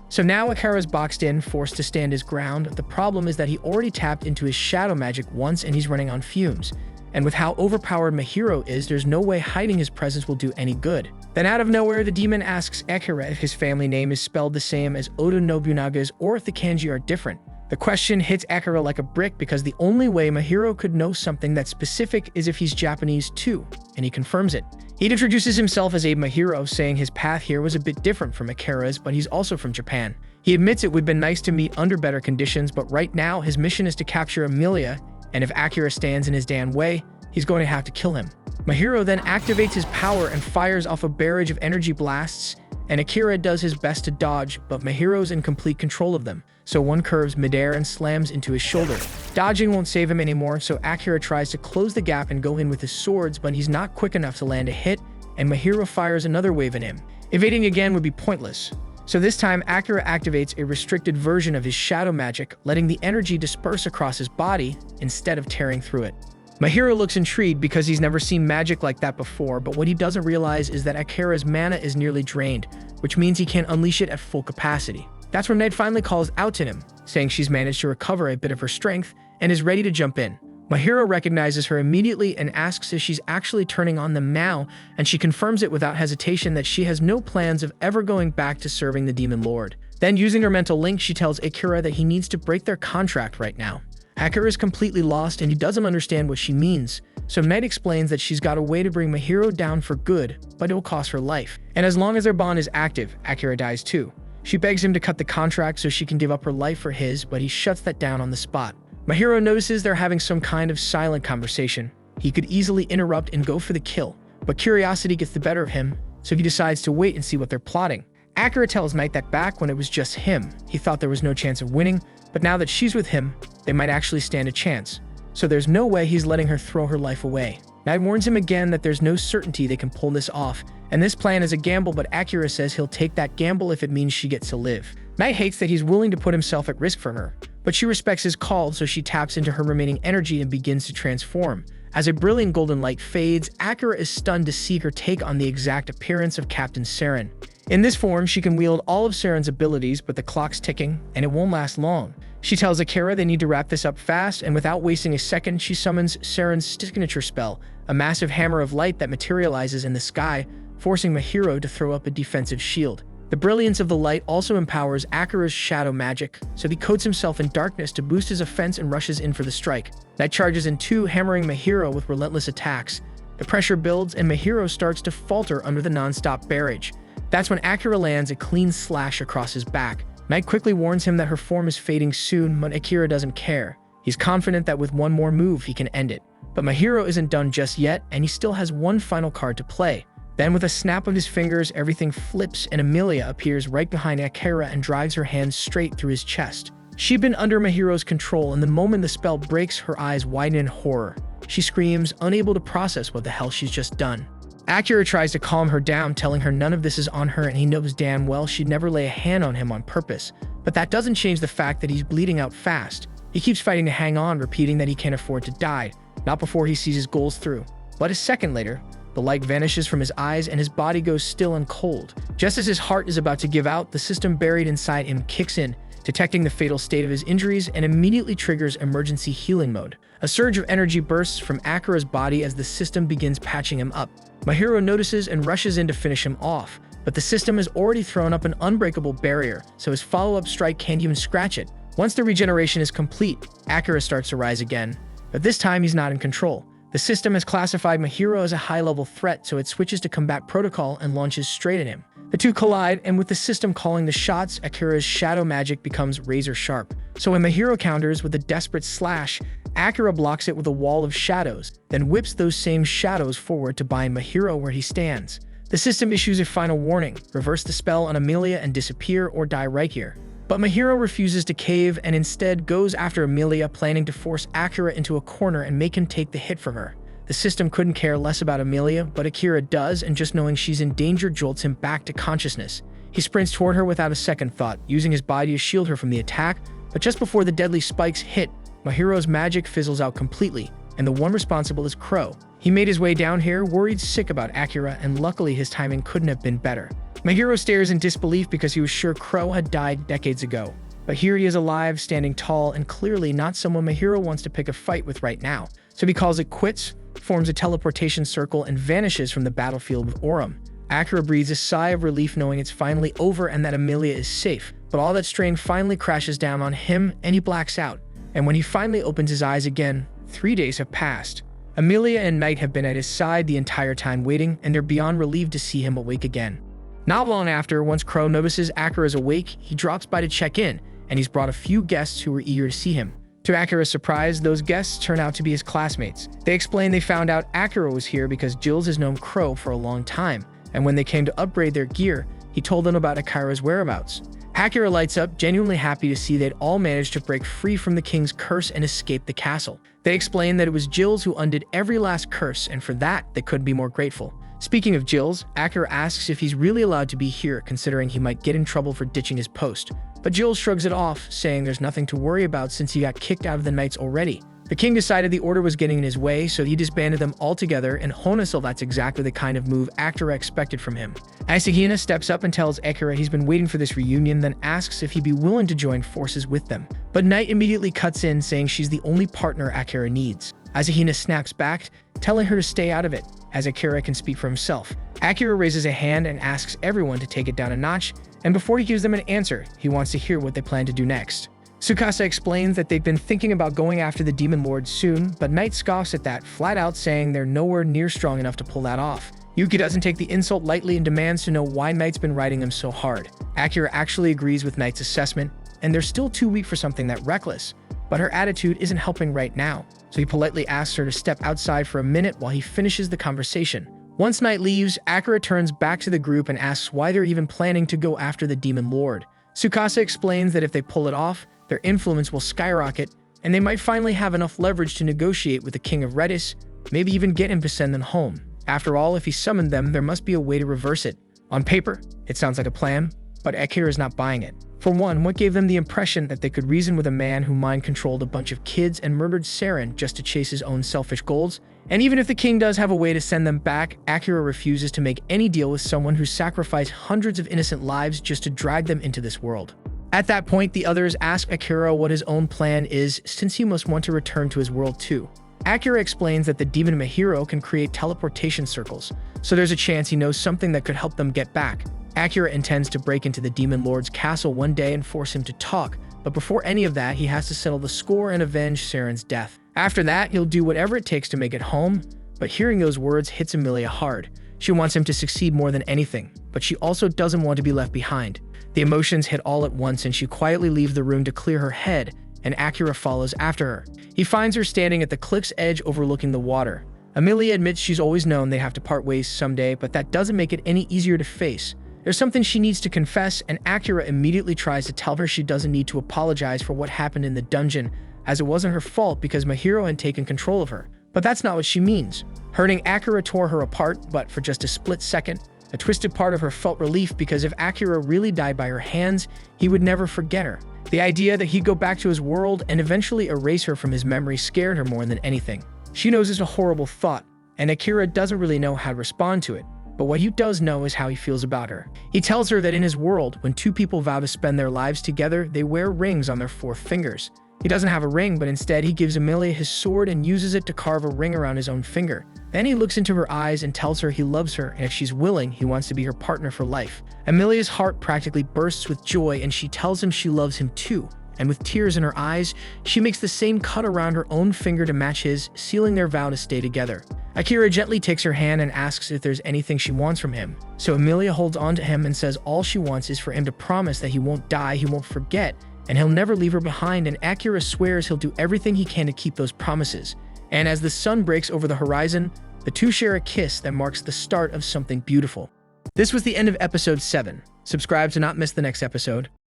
So now Akira's boxed in, forced to stand his ground. The problem is that he already tapped into his shadow magic once and he's running on fumes. And with how overpowered Mahiro is, there's no way hiding his presence will do any good. Then out of nowhere, the demon asks Akira if his family name is spelled the same as Oda Nobunaga's or if the kanji are different. The question hits Akira like a brick because the only way Mahiro could know something that's specific is if he's Japanese too, and he confirms it. He introduces himself as Abe Mahiro, saying his path here was a bit different from Akira's, but he's also from Japan. He admits it would have been nice to meet under better conditions, but right now his mission is to capture Amelia, and if Akira stands in his damn way, he's going to have to kill him. Mahiro then activates his power and fires off a barrage of energy blasts, and Akira does his best to dodge, but Mahiro's in complete control of them. So one curves midair and slams into his shoulder. Dodging won't save him anymore, so Akira tries to close the gap and go in with his swords, but he's not quick enough to land a hit, and Mahiro fires another wave at him. Evading again would be pointless. So this time, Akira activates a restricted version of his shadow magic, letting the energy disperse across his body instead of tearing through it. Mahiro looks intrigued because he's never seen magic like that before, but what he doesn't realize is that Akira's mana is nearly drained, which means he can't unleash it at full capacity. That's when Ned finally calls out to him, saying she's managed to recover a bit of her strength and is ready to jump in. Mahiro recognizes her immediately and asks if she's actually turning on them now, and she confirms it without hesitation that she has no plans of ever going back to serving the Demon Lord. Then, using her mental link, she tells Akira that he needs to break their contract right now. Akira is completely lost and he doesn't understand what she means, so Med explains that she's got a way to bring Mahiro down for good, but it'll cost her life. And as long as their bond is active, Akira dies too. She begs him to cut the contract so she can give up her life for his, but he shuts that down on the spot. Mahiro notices they're having some kind of silent conversation. He could easily interrupt and go for the kill, but curiosity gets the better of him, so he decides to wait and see what they're plotting. Akira tells Knight that back when it was just him, he thought there was no chance of winning, but now that she's with him, they might actually stand a chance. So there's no way he's letting her throw her life away. Knight warns him again that there's no certainty they can pull this off, and this plan is a gamble, but Akira says he'll take that gamble if it means she gets to live. Knight hates that he's willing to put himself at risk for her, but she respects his call, so she taps into her remaining energy and begins to transform. As a brilliant golden light fades, Akira is stunned to see her take on the exact appearance of Captain Saren. In this form, she can wield all of Saren's abilities, but the clock's ticking, and it won't last long. She tells Akira they need to wrap this up fast, and without wasting a second, she summons Saren's signature spell, a massive hammer of light that materializes in the sky, forcing Mahiro to throw up a defensive shield. The brilliance of the light also empowers Akira's shadow magic, so he coats himself in darkness to boost his offense and rushes in for the strike. That charges in two, hammering Mahiro with relentless attacks. The pressure builds, and Mahiro starts to falter under the non-stop barrage. That's when Akira lands a clean slash across his back. Knight quickly warns him that her form is fading soon, but Akira doesn't care. He's confident that with one more move, he can end it. But Mahiro isn't done just yet, and he still has one final card to play. Then with a snap of his fingers, everything flips and Amelia appears right behind Akira and drives her hands straight through his chest. She'd been under Mahiro's control, and the moment the spell breaks, her eyes widen in horror. She screams, unable to process what the hell she's just done. Akira tries to calm her down, telling her none of this is on her, and he knows damn well she'd never lay a hand on him on purpose. But that doesn't change the fact that he's bleeding out fast. He keeps fighting to hang on, repeating that he can't afford to die, not before he sees his goals through. But a second later, the light vanishes from his eyes and his body goes still and cold. Just as his heart is about to give out, the system buried inside him kicks in, detecting the fatal state of his injuries, and immediately triggers emergency healing mode. A surge of energy bursts from Akira's body as the system begins patching him up. Mahiro notices and rushes in to finish him off, but the system has already thrown up an unbreakable barrier, so his follow-up strike can't even scratch it. Once the regeneration is complete, Akira starts to rise again, but this time he's not in control. The system has classified Mahiro as a high-level threat, so it switches to combat protocol and launches straight at him. The two collide, and with the system calling the shots, Akira's shadow magic becomes razor sharp. So when Mahiro counters with a desperate slash, Akira blocks it with a wall of shadows, then whips those same shadows forward to bind Mahiro where he stands. The system issues a final warning: reverse the spell on Amelia and disappear or die right here. But Mahiro refuses to cave and instead goes after Amelia, planning to force Akira into a corner and make him take the hit from her. The system couldn't care less about Amelia, but Akira does, and just knowing she's in danger jolts him back to consciousness. He sprints toward her without a second thought, using his body to shield her from the attack, but just before the deadly spikes hit, Mahiro's magic fizzles out completely, and the one responsible is Crow. He made his way down here, worried sick about Akira, and luckily his timing couldn't have been better. Mahiro stares in disbelief because he was sure Crow had died decades ago. But here he is alive, standing tall, and clearly not someone Mahiro wants to pick a fight with right now. So he calls it quits, forms a teleportation circle, and vanishes from the battlefield with Orum. Akira breathes a sigh of relief knowing it's finally over and that Amelia is safe, but all that strain finally crashes down on him and he blacks out. And when he finally opens his eyes again, 3 days have passed. Amelia and Knight have been at his side the entire time waiting, and they're beyond relieved to see him awake again. Not long after, once Crow notices Akira is awake, he drops by to check in, and he's brought a few guests who were eager to see him. To Akira's surprise, those guests turn out to be his classmates. They explain they found out Akira was here because Jills has known Crow for a long time, and when they came to upgrade their gear, he told them about Akira's whereabouts. Akira lights up, genuinely happy to see they'd all managed to break free from the king's curse and escape the castle. They explain that it was Jills who undid every last curse, and for that, they couldn't be more grateful. Speaking of Jills, Akira asks if he's really allowed to be here, considering he might get in trouble for ditching his post. But Jills shrugs it off, saying there's nothing to worry about since he got kicked out of the Knights already. The king decided the order was getting in his way, so he disbanded them altogether, and Honasil, that's exactly the kind of move Akira expected from him. Asahina steps up and tells Akira he's been waiting for this reunion, then asks if he'd be willing to join forces with them. But Knight immediately cuts in, saying she's the only partner Akira needs. Asahina snaps back, telling her to stay out of it, as Akira can speak for himself. Akira raises a hand and asks everyone to take it down a notch, and before he gives them an answer, he wants to hear what they plan to do next. Tsukasa explains that they've been thinking about going after the Demon Lord soon, but Knight scoffs at that, flat out saying they're nowhere near strong enough to pull that off. Yuki doesn't take the insult lightly and demands to know why Knight's been riding him so hard. Akira actually agrees with Knight's assessment, and they're still too weak for something that reckless, but her attitude isn't helping right now, so he politely asks her to step outside for a minute while he finishes the conversation. Once Knight leaves, Akira turns back to the group and asks why they're even planning to go after the Demon Lord. Tsukasa explains that if they pull it off, their influence will skyrocket, and they might finally have enough leverage to negotiate with the King of Redis, maybe even get him to send them home. After all, if he summoned them, there must be a way to reverse it. On paper, it sounds like a plan, but Akira is not buying it. For one, what gave them the impression that they could reason with a man who mind-controlled a bunch of kids and murdered Saren just to chase his own selfish goals? And even if the king does have a way to send them back, Akira refuses to make any deal with someone who sacrificed hundreds of innocent lives just to drag them into this world. At that point, the others ask Akira what his own plan is, since he must want to return to his world too. Akira explains that the demon Mahiro can create teleportation circles, so there's a chance he knows something that could help them get back. Akira intends to break into the Demon Lord's castle one day and force him to talk, but before any of that, he has to settle the score and avenge Saren's death. After that, he'll do whatever it takes to make it home, but hearing those words hits Amelia hard. She wants him to succeed more than anything, but she also doesn't want to be left behind. The emotions hit all at once and she quietly leaves the room to clear her head, and Akira follows after her. He finds her standing at the cliff's edge overlooking the water. Amelia admits she's always known they have to part ways someday, but that doesn't make it any easier to face. There's something she needs to confess, and Akira immediately tries to tell her she doesn't need to apologize for what happened in the dungeon, as it wasn't her fault because Mahiro had taken control of her. But that's not what she means. Hurting Akira tore her apart, but for just a split second, a twisted part of her felt relief because if Akira really died by her hands, he would never forget her. The idea that he'd go back to his world and eventually erase her from his memory scared her more than anything. She knows it's a horrible thought, and Akira doesn't really know how to respond to it. But what he does know is how he feels about her. He tells her that in his world, when two people vow to spend their lives together, they wear rings on their fourth fingers. He doesn't have a ring, but instead he gives Amelia his sword and uses it to carve a ring around his own finger. Then he looks into her eyes and tells her he loves her, and if she's willing, he wants to be her partner for life. Amelia's heart practically bursts with joy, and she tells him she loves him too. And with tears in her eyes, she makes the same cut around her own finger to match his, sealing their vow to stay together. Akira gently takes her hand and asks if there's anything she wants from him. So Amelia holds on to him and says all she wants is for him to promise that he won't die, he won't forget, and he'll never leave her behind, and Akira swears he'll do everything he can to keep those promises. And as the sun breaks over the horizon, the two share a kiss that marks the start of something beautiful. This was the end of episode 7. Subscribe to not miss the next episode.